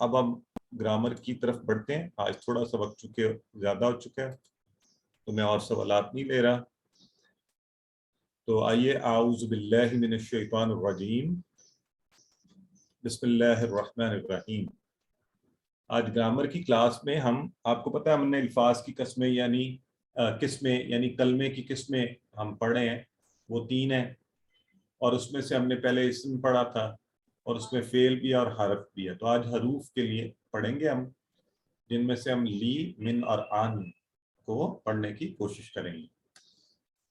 اب ہم گرامر کی طرف بڑھتے ہیں. آج تھوڑا سا وقت زیادہ ہو چکا ہے تو میں اور سوالات نہیں لے رہا. تو آئیے، اعوذ باللہ من الشیطان الرجیم، بسم اللہ الرحمن الرحیم. آج گرامر کی کلاس میں ہم، آپ کو پتہ ہے ہم نے الفاظ کی قسمیں یعنی قسمیں یعنی کلمے کی قسمیں ہم پڑھے ہیں، وہ 3 ہیں، اور اس میں سے ہم نے پہلے اسم پڑھا تھا، اور اس میں فعل بھی اور حرف بھی ہے. تو آج حروف کے لیے پڑھیں گے ہم، جن میں سے ہم لی، من اور آن کو پڑھنے کی کوشش کریں گے.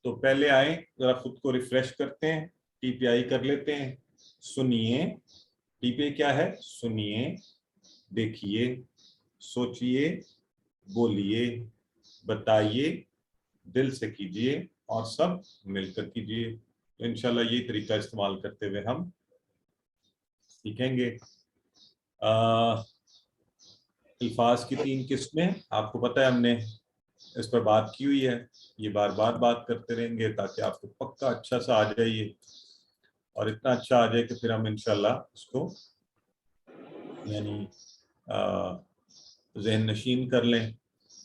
تو پہلے آئیں ذرا خود کو ریفریش کرتے ہیں، ٹی پی آئی کر لیتے ہیں. سنیے، ٹی پی آئی کیا ہے؟ سنیے، دیکھیے، سوچئے، بولیے، بتائیے، دل سے کیجئے، اور سب مل کر کیجئے. تو انشاءاللہ یہ طریقہ استعمال کرتے ہوئے ہم سیکھیں گے. الفاظ کی 3 قسمیں آپ کو پتہ ہے، ہم نے اس پر بات کی ہوئی ہے. یہ بار بار بات کرتے رہیں گے تاکہ آپ کو پکا اچھا سا آ جائے، اور اتنا اچھا آ جائے کہ پھر ہم انشاءاللہ اس کو یعنی ذہن نشین کر لیں.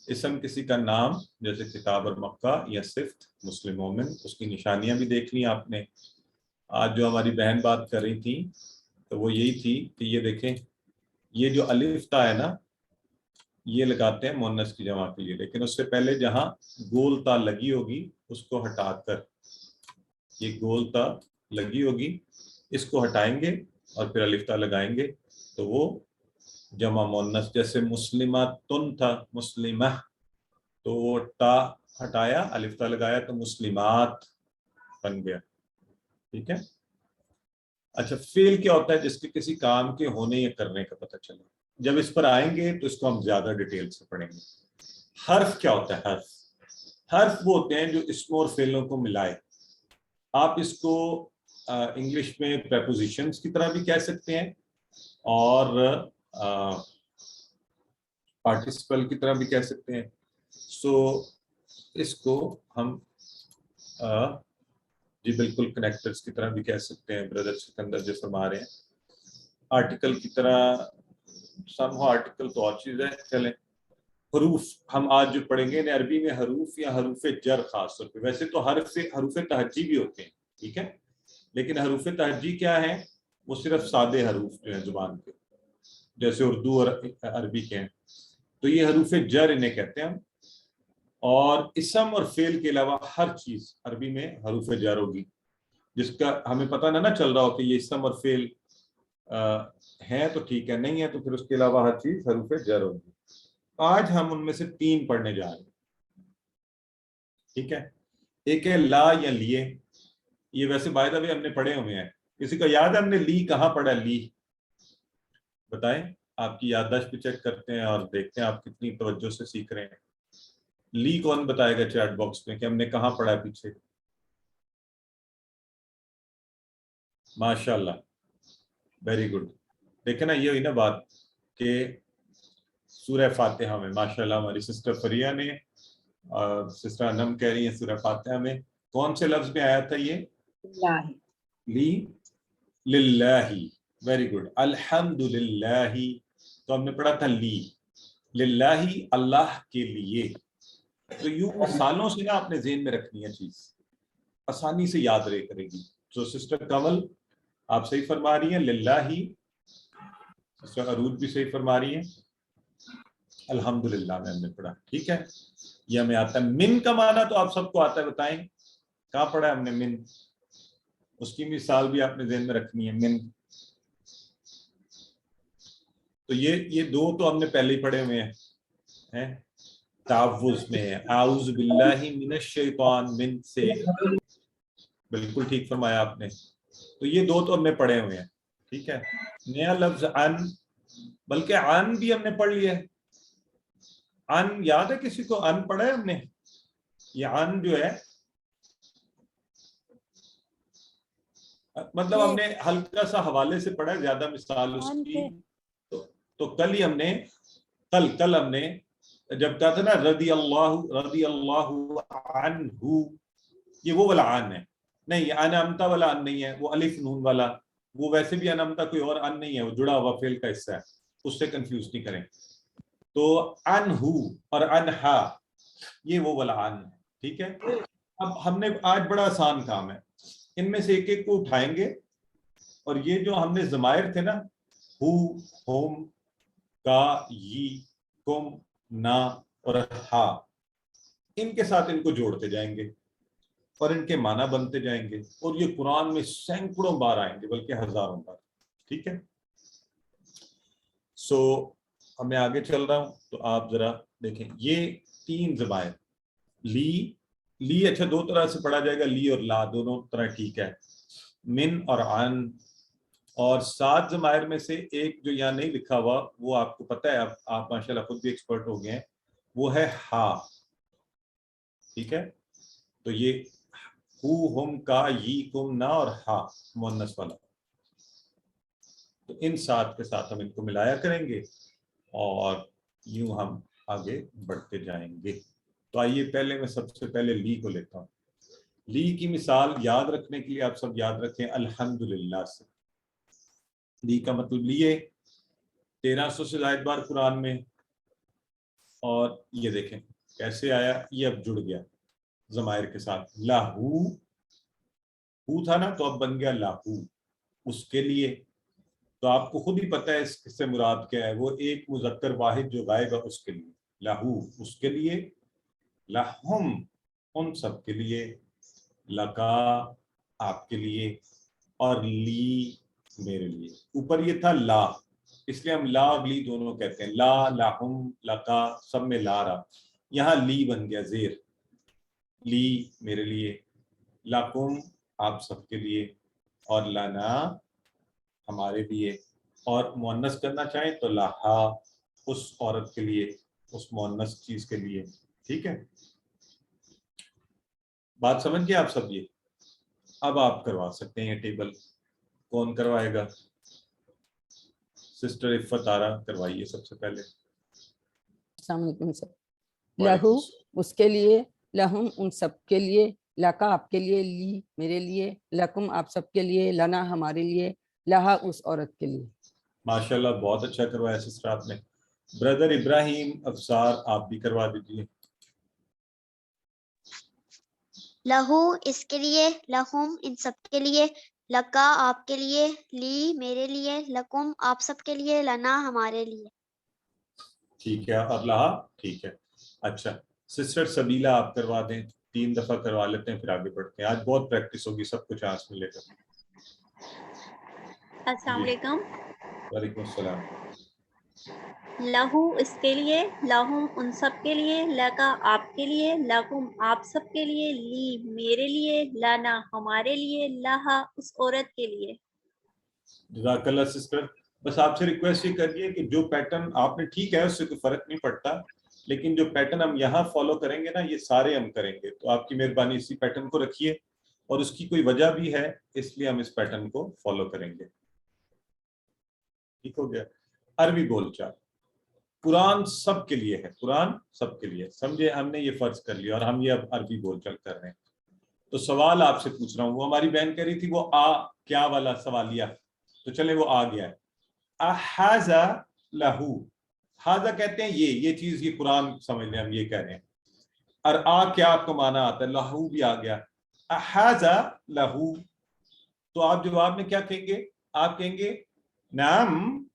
اسم کسی کا نام، جیسے کتاب اور مکہ یا صفت مسلم مومن، اس کی نشانیاں بھی دیکھ لی آپ نے. آج جو ہماری بہن بات کر رہی تھی تو وہ یہی تھی کہ یہ دیکھیں، یہ جو الف تا ہے نا، یہ لگاتے ہیں مؤنث کی جمع کے لیے، لیکن اس سے پہلے جہاں گول تا لگی ہوگی اس کو ہٹا کر، یہ گول تا لگی ہوگی اس کو ہٹائیں گے اور پھر الف تا لگائیں گے تو وہ جمع مؤنث، جیسے مسلماتن تھا، مسلمہ، تو وہ تا ہٹایا، الف تا لگایا تو مسلمات بن گیا. ٹھیک ہے. اچھا، فعل کیا ہوتا ہے؟ جس کے کسی کام کے ہونے یا کرنے کا پتہ چلے. جب اس پر آئیں گے تو اس کو ہم زیادہ ڈیٹیل سے پڑھیں گے. حرف کیا ہوتا ہے؟ حرف وہ ہوتے ہیں جو اسموں اور فعلوں کو ملائے. آپ اس کو انگلش میں پریپوزیشنز کی طرح بھی کہہ سکتے ہیں، اور پارٹیسپل کی طرح بھی کہہ سکتے ہیں. سو اس کو ہم جی بالکل کنیکٹرز کی طرح بھی کہہ سکتے ہیں. بردر سکندر جو فرما رہے ہیں، آرٹیکل کی طرح، سم آرٹیکل تو اور چیز ہے. چلیں، حروف ہم آج جو پڑھیں گے عربی میں حروف یا حروف جر خاص طور پہ. ویسے تو حروف تہجی بھی ہوتے ہیں، ٹھیک ہے، لیکن حروف تہجی کیا ہیں؟ وہ صرف سادے حروف جو ہیں زبان کے، جیسے اردو اور عربی کے ہیں. تو یہ حروف جر انہیں کہتے ہیں ہم. اور اسم اور فعل کے علاوہ ہر چیز عربی میں حروف جر ہوگی، جس کا ہمیں پتہ نہ چل رہا ہو کہ یہ اسم اور فعل ہے تو ٹھیک ہے، نہیں ہے تو پھر اس کے علاوہ ہر چیز حروف جر ہوگی. آج ہم ان میں سے 3 پڑھنے جا رہے ہیں. ٹھیک ہے. ایک ہے لا یا لیے. یہ ویسے بائی دا وے ہم نے پڑھے ہوئے ہیں. کسی کو یاد ہے ہم نے لی کہاں پڑھا؟ لی بتائیں، آپ کی یادداشت بھی چیک کرتے ہیں اور دیکھتے ہیں آپ کتنی توجہ سے سیکھ رہے ہیں. لی کون بتائے گا چیٹ باکس میں کہ ہم نے کہاں پڑھا ہے پیچھے؟ ماشاءاللہ، ویری گڈ. دیکھیں نا، یہ ہوئی نا بات کہ سورہ فاتحہ میں ماشاءاللہ ہماری سسٹر فریہ نے اور سسٹر انم کہہ رہی ہیں سورہ فاتحہ میں کون سے لفظ میں آیا تھا؟ یہ لی للہ. Very good. الحمدللہ، تو ہم نے پڑھا تھا لی للہ، اللہ کے لیے. تو یوں مثالوں سے نا اپنے ذہن میں رکھنی ہے، چیز آسانی سے یاد رہے کرے گی. تو سسٹر کمل آپ صحیح فرما رہی ہیں للہ. سسٹر عروج بھی صحیح فرما رہی ہیں. الحمدللہ میں ہم نے پڑھا. ٹھیک ہے, یہ ہمیں آتا ہے. من کا معنی تو آپ سب کو آتا ہے, بتائیں کہاں پڑھا ہے ہم نے من؟ اس کی مثال بھی آپ نے ذہن میں رکھنی ہے. من تو یہ دو تو ہم نے پہلے ہی پڑھے ہوئے ہیں, تعوذ میں ہے, اعوذ باللہ من الشیطان, من سے, بالکل ٹھیک فرمایا آپ نے. تو یہ دو تو ہم نے پڑھے ہوئے ہیں. ٹھیک ہے, نیا لفظ ان, بلکہ ان بھی ہم نے پڑھ لیا ہے. ان یاد ہے کسی کو؟ ان پڑھا ہے ہم نے. یہ ان جو ہے مطلب ہم نے ہلکا سا حوالے سے پڑھا ہے, زیادہ مثال اس کی. تو کل ہی ہم نے کل ہم نے جب کہا تھا نا رضی اللہ عنہ, یہ وہ والا ان ہے. نہیں, یہ انعمتا والا ان نہیں ہے, وہ الف نون والا. وہ ویسے بھی انعمتا کوئی اور ان نہیں ہے, وہ جڑا ہوا فعل کا حصہ ہے, اس سے کنفیوز نہیں کریں. تو انہو اور انہا یہ وہ والا ان ہے. ٹھیک ہے, اب ہم نے آج بڑا آسان کام ہے, ان میں سے ایک ایک کو اٹھائیں گے, اور یہ جو ہم نے ضمائر تھے نا, ہو, ہوم, کا, یی, کم, نا اور ہا, ان کے ساتھ ان کو جوڑتے جائیں گے اور ان کے معنی بنتے جائیں گے, اور یہ قرآن میں سینکڑوں بار آئیں گے, بلکہ ہزاروں بار. ٹھیک ہے, سو اب میں آگے چل رہا ہوں تو آپ ذرا دیکھیں. یہ 3 ضمائر لی اچھا 2 طرح سے پڑھا جائے گا, لی اور لا دونوں طرح ٹھیک ہے. من اور عن, اور 7 ضمائر میں سے ایک جو یہاں نہیں لکھا ہوا, وہ آپ کو پتہ ہے, اب آپ ماشاءاللہ خود بھی ایکسپرٹ ہو گئے ہیں, وہ ہے ہا. ٹھیک ہے, تو یہ ہو, ہم, کا, یی, کم, نا اور ہا مؤنث والا. تو ان 7 کے ساتھ ہم ان کو ملایا کریں گے اور یوں ہم آگے بڑھتے جائیں گے. تو آئیے پہلے میں سب سے پہلے لی کو لیتا ہوں. لی کی مثال یاد رکھنے کے لیے آپ سب یاد رکھیں الحمدللہ سے. لی کا مطلب لیے 1300 سے زائد بار قرآن میں, اور یہ دیکھیں کیسے آیا, یہ اب جڑ گیا ضمائر کے ساتھ. لاہو, ہو تھا نا, تو اب بن گیا لاہو, اس کے لیے. تو آپ کو خود ہی پتہ ہے اس سے مراد کیا ہے, وہ ایک مذکر واحد جو غائب ہے اس کے لیے. لاہو اس کے لیے, لہم ان سب کے لیے, لکا آپ کے لیے, اور لی میرے لیے. اوپر یہ تھا لا, اس لیے ہم لا اور لی دونوں کہتے ہیں. لا, لہم, لکا سب میں لا رہا, یہاں لی بن گیا زیر. لی میرے لیے, لکم آپ سب کے لیے, اور لنا ہمارے لیے, اور مؤنث کرنا چاہیں تو لہا اس عورت کے لیے, اس مؤنث چیز کے لیے. ٹھیک ہے, بات سمجھ گئے آپ سب؟ یہ اب آپ کروا سکتے ہیں یہ ٹیبل. کون کروائے گا؟ سسٹر عفت آرا کروائیے سب سے پہلے. السلام علیکم سر. لہو اس کے لیے, لہم ان سب کے لیے, لکا آپ کے لیے, لی میرے لیے, لکم آپ سب کے لیے, لنا ہمارے لیے, لہا اس عورت کے لیے. ماشاءاللہ بہت اچھا کروایا سسٹر آپ نے. بردر ابراہیم افسار آپ بھی کروا دیجیے. لہو اس کے لیے, لہم ان سب کے لیے, لکا آپ کے لیے, لی میرے لیے, لکم آپ سب کے لیے, لنا ہمارے لیے. ٹھیک ہے, اور لہا ٹھیک ہے. اچھا سسٹر سبیلا آپ کروا دیں, 3 دفعہ کروا لیتے ہیں پھر آگے بڑھتے ہیں. آج بہت پریکٹس ہوگی, سب کو چانس ملے گا. السلام علیکم. وعلیکم السلام. لہو اس کے لیے, لہم ان سب کے لیے, لکا آپ کے لیے, لکم آپ سب کے لیے, لی میرے لیے, لنا ہمارے لیے, لہا اس عورت کے لیے. جزاک اللہ سسٹر. بس آپ سے ریکویسٹ یہ کریے کہ جو پیٹرن آپ نے, ٹھیک ہے اس سے کوئی فرق نہیں پڑتا, لیکن جو پیٹرن ہم یہاں فالو کریں گے نا, یہ سارے ہم کریں گے. تو آپ کی مہربانی اسی پیٹرن کو رکھیے, اور اس کی کوئی وجہ بھی ہے, اس لیے ہم اس پیٹرن کو فالو کریں گے. ٹھیک ہو گیا. عربی بول چال, قرآن سب کے لیے ہے, قرآن سب کے لیے, سمجھے؟ ہم نے یہ فرض کر لیا اور ہم یہ اب عربی بول چال کر رہے ہیں. تو سوال آپ سے پوچھ رہا ہوں, وہ ہماری بہن کہہ رہی تھی وہ آ کیا والا سوالیہ, تو چلے وہ آ گیا ہے. احاذا لہو, حاذا کہتے ہیں یہ چیز, یہ قرآن سمجھ لیں ہم یہ کہہ رہے ہیں. اور آ کیا آپ کو مانا آتا ہے, لہو بھی آ گیا. احاذا لہو, تو آپ جواب میں کیا کہیں گے؟ آپ کہیں گے نعم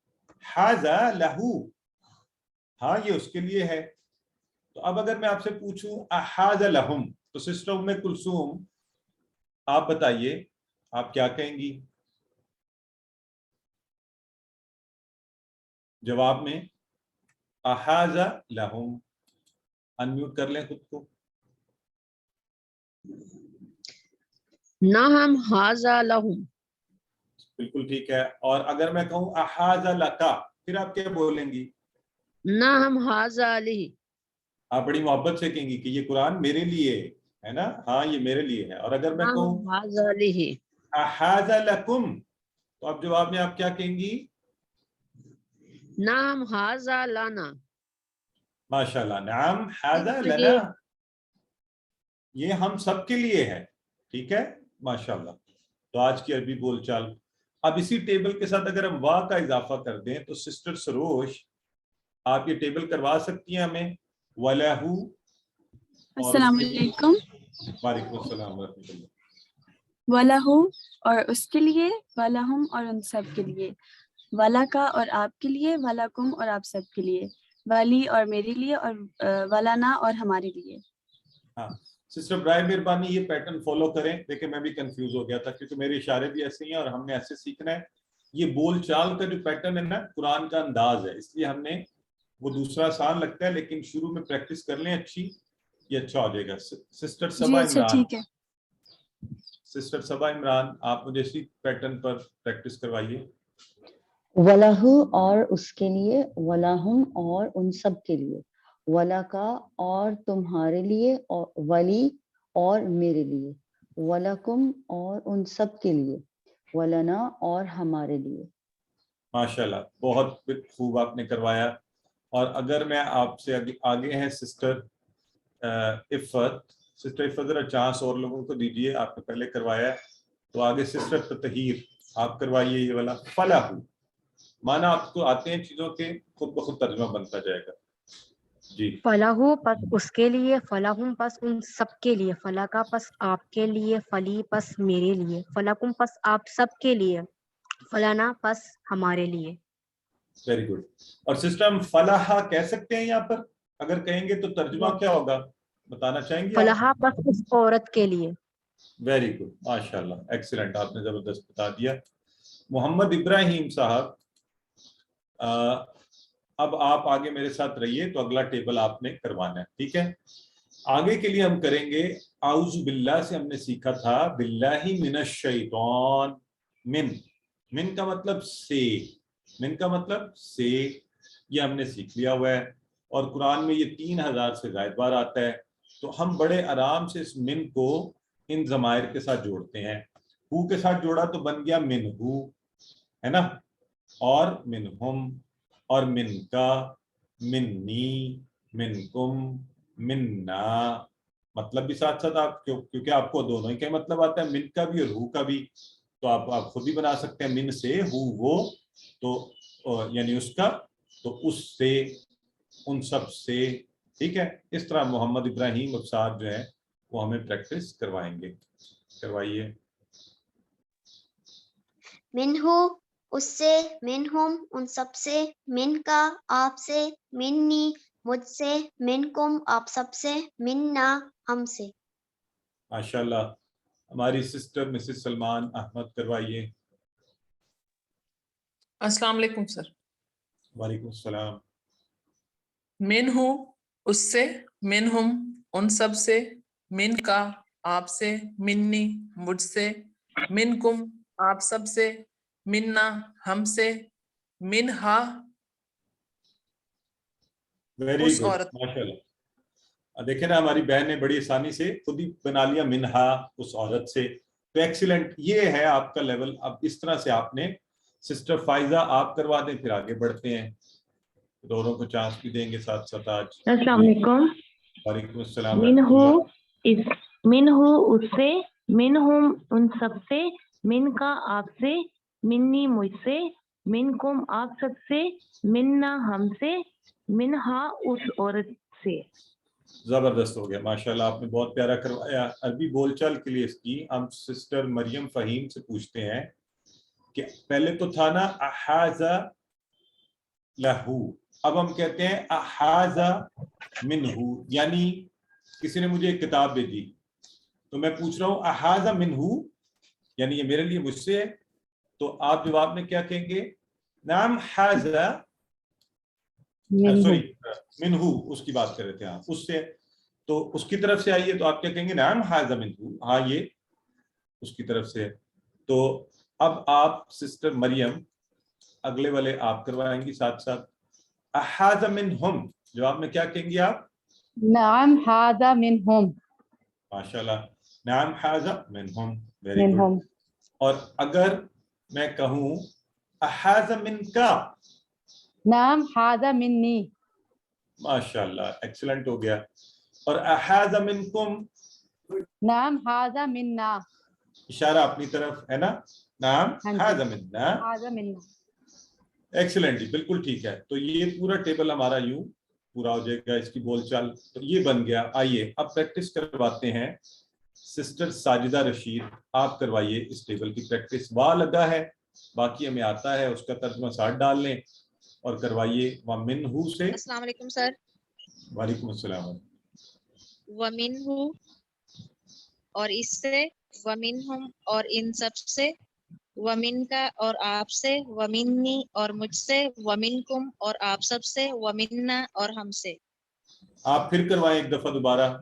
حاذا لہو, ہاں یہ اس کے لیے ہے. تو اب اگر میں آپ سے پوچھوں احاذ لہم، تو سسٹر ام کلثوم آپ بتائیے آپ کیا کہیں گی جواب میں؟ احاذ لہم، انمیوٹ کر لیں خود کو. نعم ھذا لہم. بالکل ٹھیک ہے. اور اگر میں کہوں احاذ لکا، پھر آپ کیا بولیں گی؟ نعم ھذا لی. آپ بڑی محبت سے کہیں گی کہ یہ قرآن میرے لیے ہے نا، ہاں یہ میرے لیے ہے. اور اگر میں کہوں نعم ھذا لی. احاذ لکم، تو اب جواب میں آپ کیا کہیں گی؟ نعم ھذا لنا. ماشاءاللہ. نعم ھذا اس کے لنا، لیے یہ ہم سب کے لیے ہے. ٹھیک ہے ماشاءاللہ. تو آج کی عربی بول چال. اب اسی ٹیبل کے ساتھ اگر ہم وا کا اضافہ کر دیں تو سسٹر سروش آپ یہ ٹیبل کروا سکتی ہیں ہمیں؟ وَلَهُ. السلام علیکم. وعلیکم السلام ورحمۃ اللہ. وَلَهُ اور اس کے لیے، وَلَهُم اور ان سب کے لیے، وَلَكَ اور آپ کے لیے، وَلَكُم اور آپ سب کے لیے، ولی اور میرے لیے، اور وَلَنَا اور ہمارے لیے. ہاں سسٹر برائے مہربانی یہ پیٹرن فالو کریں. دیکھیں میں بھی کنفیوز ہو گیا تھا کیونکہ میرے اشارے بھی ایسے ہی ہیں اور ہم نے ایسے سیکھنا ہے. یہ بول چال کا جو پیٹرن ہے نا قرآن کا انداز ہے، اس لیے ہم نے وہ دوسرا آسان لگتا ہے، لیکن شروع میں پریکٹس کر لیں اچھی، یہ اچھا ہو جائے گا. سسٹر جی صبا اچھا عمران، ٹھیک ہے. سسٹر صبا عمران آپ مجھے اسی پیٹرن پر پریکٹس کروائیے. وَلَهُ اور اس کے لیے، وَلَهُم اور ان سب کے لیے، وَلَكَ اور تمہارے لیے، اور ولی اور میرے لیے، وَلَكُم اور ان سب کے لیے، وَلَنَا اور ہمارے لیے. ماشاءاللہ بہت خوب آپ نے کروایا. اور اگر میں آپ سے آگے ہیں سسٹر عفت، سسٹر عفت ذرا چانس اور لوگوں کو دیجیے، آپ نے پہلے کروایا ہے تو آگے سسٹر تطہیر آپ کروائیے. یہ والا فلاح، مانا آپ کو آتے ہیں چیزوں کے، خود بخود ترجمہ بنتا جائے گا. جی. فلاح پس اس کے لیے، فلاحم پس ان سب کے لیے، فلا کا پس آپ کے لیے، فلی پس میرے لیے، فلاکم پس آپ سب کے لیے، فلانا پس ہمارے لیے. Very good. اور سسٹم فلاح کہہ سکتے ہیں یہاں پر؟ اگر کہیں گے تو ترجمہ کیا ہوگا بتانا چاہیں گے آپ؟ فلاح پس اس عورت کے لیے. ویری گڈ ماشاءاللہ ایکسیلنٹ، آپ نے زبردست بتا دیا. محمد ابراہیم صاحب اب آپ آگے میرے ساتھ رہیے، تو اگلا ٹیبل آپ نے کروانا ہے. ٹھیک ہے آگے کے لیے ہم کریں گے اعوذ باللہ سے. ہم نے سیکھا تھا باللہ من الشیطان. من کا مطلب سے، من کا مطلب سے، یہ ہم نے سیکھ لیا ہوا ہے. اور قرآن میں یہ 3000 سے زائد بار آتا ہے. تو ہم بڑے آرام سے اس من کو ان ضمائر کے ساتھ جوڑتے ہیں. ہو کے ساتھ جوڑا تو بن گیا من ہو، ہے نا، اور من ہم، اور من کا، منی، منکم، مننا. مطلب بھی ساتھ ساتھ آپ کیونکہ آپ کو دونوں ہی کا مطلب آتا ہے، من کا بھی اور ہو کا بھی، تو آپ خود ہی بنا سکتے ہیں. من سے ہو وہ، تو یعنی اس کا، تو اس سے، ان سب سے. ٹھیک ہے اس طرح محمد ابراہیم ابصار جو ہے وہ ہمیں پریکٹس کروائیں گے. کروائیے. منہو اس سے، منہم ان سب سے، من کا آپ سے، منی مجھ سے، منکم آپ سب سے، مننا ہم سے. ماشاءاللہ. ہماری سسٹر مسز سلمان احمد کروائیے. السلام علیکم سر. وعلیکم السلام. من ہوں اس سے، من ہم ان سب سے، من کا آپ سے، منی مجھ سے، من کم آپ سب سے، مننا ہم سے، منہا ویری اس گڈ عورت. ماشاءاللہ. دیکھیں نا ہماری بہن نے بڑی آسانی سے خود ہی بنا لیا منہا اس عورت سے. تو ایکسیلنٹ، یہ ہے آپ کا لیول. اب اس طرح سے آپ نے سسٹر فائزہ آپ کروا دیں، پھر آگے بڑھتے ہیں، دونوں کو چانس بھی دیں گے ساتھ ساتھ آج. السلام علیکم. وعلیکم السلام منہو ورحمۃ اللہ. منہو اس سے، منہم ان سب سے، من کا آپ سے، منی مجھ سے، منکم آپ سب سے، مننا ہم سے، منہا اس عورت سے. زبردست ہو گیا ماشاءاللہ، آپ نے بہت پیارا کروایا. عربی بول چال کے لیے اس کی ہم سسٹر مریم فہیم سے پوچھتے ہیں کہ پہلے تو تھا نا احاذ لہو، اب ہم کہتے ہیں احاذا منہو، یعنی کسی نے مجھے ایک کتاب بھیجی تو میں پوچھ رہا ہوں احاذا منہو، یعنی یہ میرے لیے مجھ سے ہے، تو آپ جواب میں کیا کہیں گے؟ نعم حاذا، سوری منہو، اس کی بات کر رہے تھے آپ، اس سے، تو اس کی طرف سے آئیے تو آپ کیا کہیں گے؟ نعم حاذا منہو، ہاں یہ اس کی طرف سے۔ تو اب آپ سسٹر مریم اگلے والے آپ کروائیں گی ساتھ ساتھ۔ احاذا منہم، جواب میں کیا کہیں گی آپ؟ نعم حاذا منہم، ماشاءاللہ، نعم حاذا منہم، ویری گڈ۔ اور اگر میں کہوں احاذا منکا، نعم حاذا منی، ماشاءاللہ ایکسلنٹ ہو گیا۔ اور احاذا منکم، نعم حاذا منا، اشارہ اپنی طرف ہے نا، نعم حاذا منا، حاذا منا، ایکسلنٹ جی، بالکل ٹھیک ہے۔ تو یہ پورا ٹیبل ہمارا یوں پورا ہو جائے گا، اس کی بول چال تو یہ بن گیا۔ آئیے اب پریکٹس کرواتے ہیں سسٹر ساجدہ رشید، آپ کروائیے اس ٹیبل کی پریکٹس۔ واہ لگا ہے، باقی ہمیں آتا ہے، اس کا ترجمہ ساتھ ڈال لیں اور کروائیے وَمِنْهُ سے۔ السلام علیکم سر۔ وعلیکم السلام۔ وَمِنْهُ اور اس سے، وَمِنْهُمْ اور ان سب سے، وَمِنْكَ اور آپ سے، وَمِنِّي اور مجھ سے، وَمِنْكُمْ اور آپ سب سے، وَمِنَّا اور ہم سے۔ آپ پھر کروائیں ایک دفعہ دوبارہ،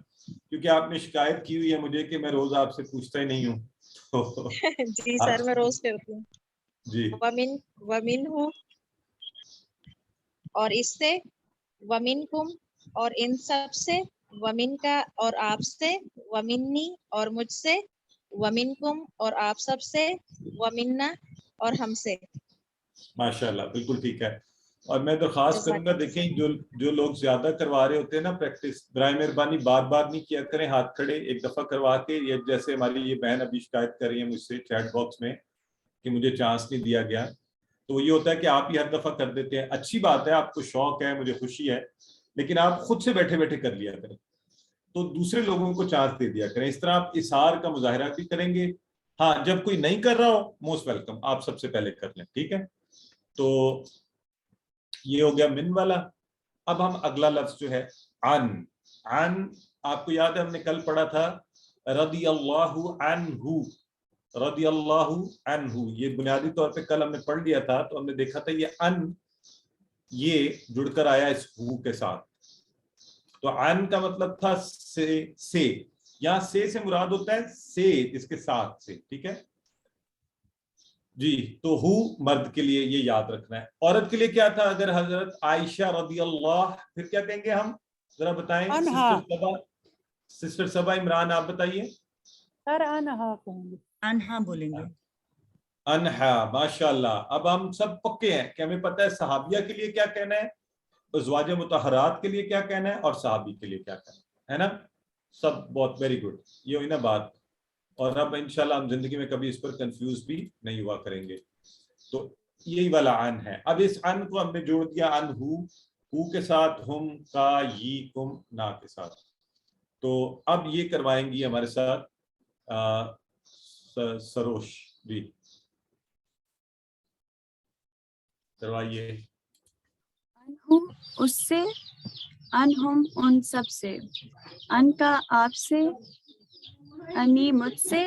کیونکہ آپ نے شکایت کی ہوئی ہے مجھے کہ میں روز آپ سے پوچھتا ہی نہیں ہوں۔ جی سر، میں روز کرتی ہوں۔ جی، وَمِنْهُ اور اس سے، وَمِنْكُمْ اور ان سب سے، وَمِنْكَ اور آپ سے، وَمِنِّي اور مجھ سے، وَمِنْكُمْ اور آپ سب سے، وَمِنَّا اور ہم سے۔ ماشاءاللہ بالکل ٹھیک ہے۔ اور میں درخواست کروں گا، دیکھیں جو لوگ زیادہ کروا رہے ہوتے ہیں نا پریکٹس، برائے مہربانی بار بار نہیں کیا کریں، ہاتھ کھڑے ایک دفعہ کروا کے، یہ جیسے ہماری یہ بہن ابھی شکایت کر رہی ہے مجھ سے چیٹ باکس میں کہ مجھے چانس نہیں دیا گیا، تو یہ ہوتا ہے کہ آپ ہی ہر دفعہ کر دیتے ہیں۔ اچھی بات ہے، آپ کو شوق ہے، مجھے خوشی ہے، لیکن آپ خود سے بیٹھے بیٹھے کر لیا کریں، تو دوسرے لوگوں کو چانس دے دیا کریں، اس طرح آپ اظہار کا مظاہرہ بھی کریں گے۔ ہاں، جب کوئی نہیں کر رہا ہو موسٹ ویلکم، آپ سب سے پہلے کر لیں، ٹھیک ہے؟ تو یہ ہو گیا من والا۔ اب ہم اگلا لفظ جو ہے عن، عن آپ کو یاد ہے ہم نے کل پڑھا تھا رضی اللہ عنہ، رضی اللہ عنہ، یہ بنیادی طور پہ کل ہم نے پڑھ لیا تھا، تو ہم نے دیکھا تھا یہ ان، یہ جڑ کر آیا اس ہو کے ساتھ، تو عن کا مطلب تھا سے، یہاں سے مراد ہوتا ہے سے اس کے ساتھ سے، ٹھیک ہے جی۔ تو ہو مرد کے لیے، یہ یاد رکھنا ہے۔ عورت کے لیے کیا تھا؟ اگر حضرت عائشہ رضی اللہ، پھر کیا کہیں گے ہم؟ ذرا بتائیں سسٹر صبا عمران، آپ بتائیے۔ سر انہا کہیں گے، انہا بولیں گے، انہا، ماشاءاللہ۔ اب ہم سب پکے ہیں کہ ہمیں پتہ ہے صحابیہ کے لیے کیا کہنا ہے، ازواج مطہرات کے لیے کیا کہنا ہے، اور صحابی کے لیے کیا کہنا ہے نا، سب بہت ویری گڈ، یہ ہوئی نا بات۔ اور اب انشاءاللہ ہم زندگی میں کبھی اس پر کنفیوز بھی نہیں ہوا کریں گے۔ تو یہی والا عن ہے۔ اب اس عن کو ہم نے جوڑ دیا عن ہو کے ساتھ، ہم کا، ی، کم، نا کے ساتھ۔ تو اب یہ کروائیں گی ہمارے ساتھ سروش بھی، کروائیے۔ انہم اس سے، انہم ان سب سے، ان کا آپ سے، انی مجھ سے،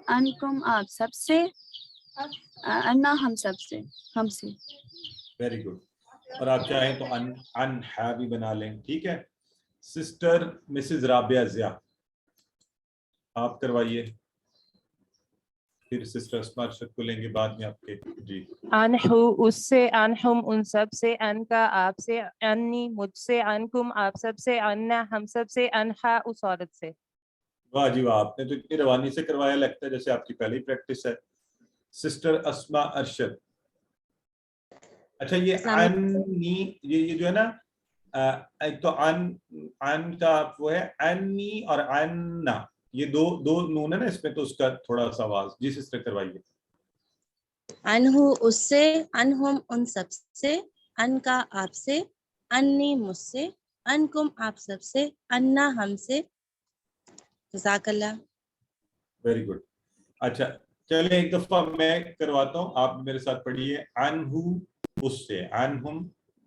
انکم آپ سب سے، انا ہم سب سے، ہم سے۔ Very good. اور آپ چاہیں تو ان ہے بھی بنا لیں، ٹھیک ہے۔ سسٹر مسز رابعہ ضیاء، آپ کروائیے، پھر سسٹر اسماء ارشد کو لیں گے بعد میں آپ کے، جی۔ انہو اس سے، انہم ان سب سے، ان کا آپ سے، انی مجھ سے، انکم آپ سب سے، انا ہم سب سے، انہا اس عورت سے۔ واہ جی واہ، آپ نے تو اتنی روانی سے کروایا، لگتا ہے جیسے آپ کی پہلی پریکٹس ہے۔ سسٹر اسماء ارشد، اچھا یہ انی، یہ جو ہے نا، ایک تو ان کا وہ ہے انی اور انا، یہ دو نون ہے نا اس میں، تو اس کا تھوڑا سا آواز، جی سسٹر کروائیے۔ انہو اس سے، انہم ان سب سے، ان کا آپ سے، انی مجھ سے، انکم آپ سب سے، انا ہم سے۔ جزاک اللہ۔ Very good. اچھا چلیں ایک دفعہ میں کرواتا ہوں، آپ میرے ساتھ پڑھیے۔ انہو اس سے، انہم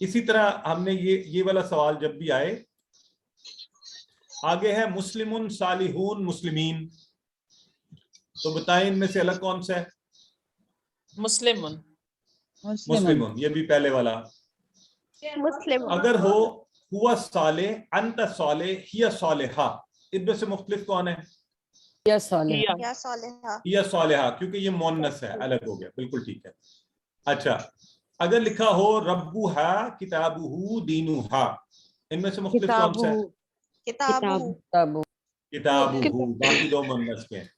اسی طرح ہم نے یہ والا سوال جب بھی آئے، آگے ہے مسلمون صالحون مسلمین، تو بتائیں ان میں سے الگ کون سا ہے؟ مسلمون، مسلمون، یہ بھی پہلے والا۔ مسلم اگر ہو ہوا صالح، انت صالح، ہی صالحہ، ان میں سے مختلف کون ہے؟ یا صالح، یا صالحہ، ہی صالحہ، کیونکہ یہ مونس ہے، الگ ہو گیا، بالکل ٹھیک ہے۔ اچھا، اگر لکھا ہو ربھا کتابہ دینہا، ان میں سے مختلف کون سا ہے؟ کتابہ، کتابہ، باقی دو مونس کے ہیں۔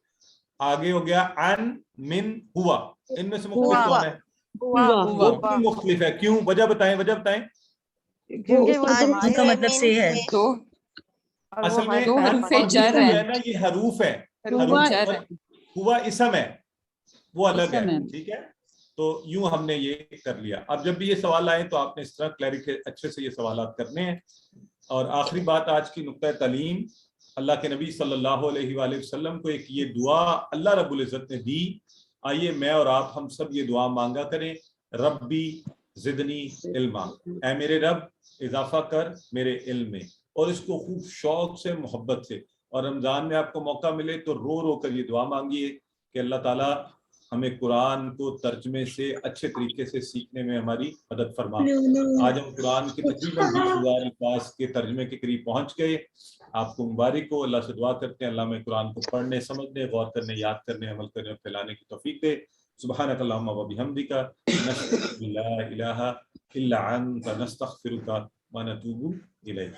آگے ہو گیا ان من ہوا، ان میں سے مختلف کون ہے؟ وہ بھی مختلف ہے، کیوں؟ وجہ بتائیں، وجہ بتائیں۔ ان کا مطلب سے ہے تو اصل میں دو ان حروف اور جر جو ہیں، ہے نا یہ حروف ہے، حروف جر حروف، ہیں، ہوا اسم ہے، وہ الگ ہے، اسم ہے۔ ٹھیک ہے۔ تو یوں ہم نے یہ کر لیا۔ اب جب بھی یہ سوال آئے تو آپ نے اس طرح اچھے سے یہ سوالات کرنے ہیں۔ اور آخری بات آج کی نقطہ تعلیم، اللہ کے نبی صلی اللہ علیہ وآلہ وسلم کو ایک یہ دعا اللہ رب العزت نے دی، آئیے میں اور آپ ہم سب یہ دعا مانگا کریں، ربی زدنی علما، اے میرے رب اضافہ کر میرے علم میں، اور اس کو خوب شوق سے، محبت سے، اور رمضان میں آپ کو موقع ملے تو رو رو کر یہ دعا مانگیے کہ اللہ تعالیٰ ہمیں قرآن کو ترجمے سے اچھے طریقے سے سیکھنے میں ہماری مدد فرما۔ آج ہم قرآن کے تقریباً 20,000 الفاظ کے ترجمے کے قریب پہنچ گئے، آپ کو مبارک ہو۔ اللہ سے دعا کرتے ہیں اللہ میں قرآن کو پڑھنے، سمجھنے، غور کرنے، یاد کرنے، عمل کرنے اور پھیلانے کی توفیق دے۔ سبحانک اللہم و بحمدک، نشہد ان لا الہ الا انت، نستغفرک و نتوب الیک۔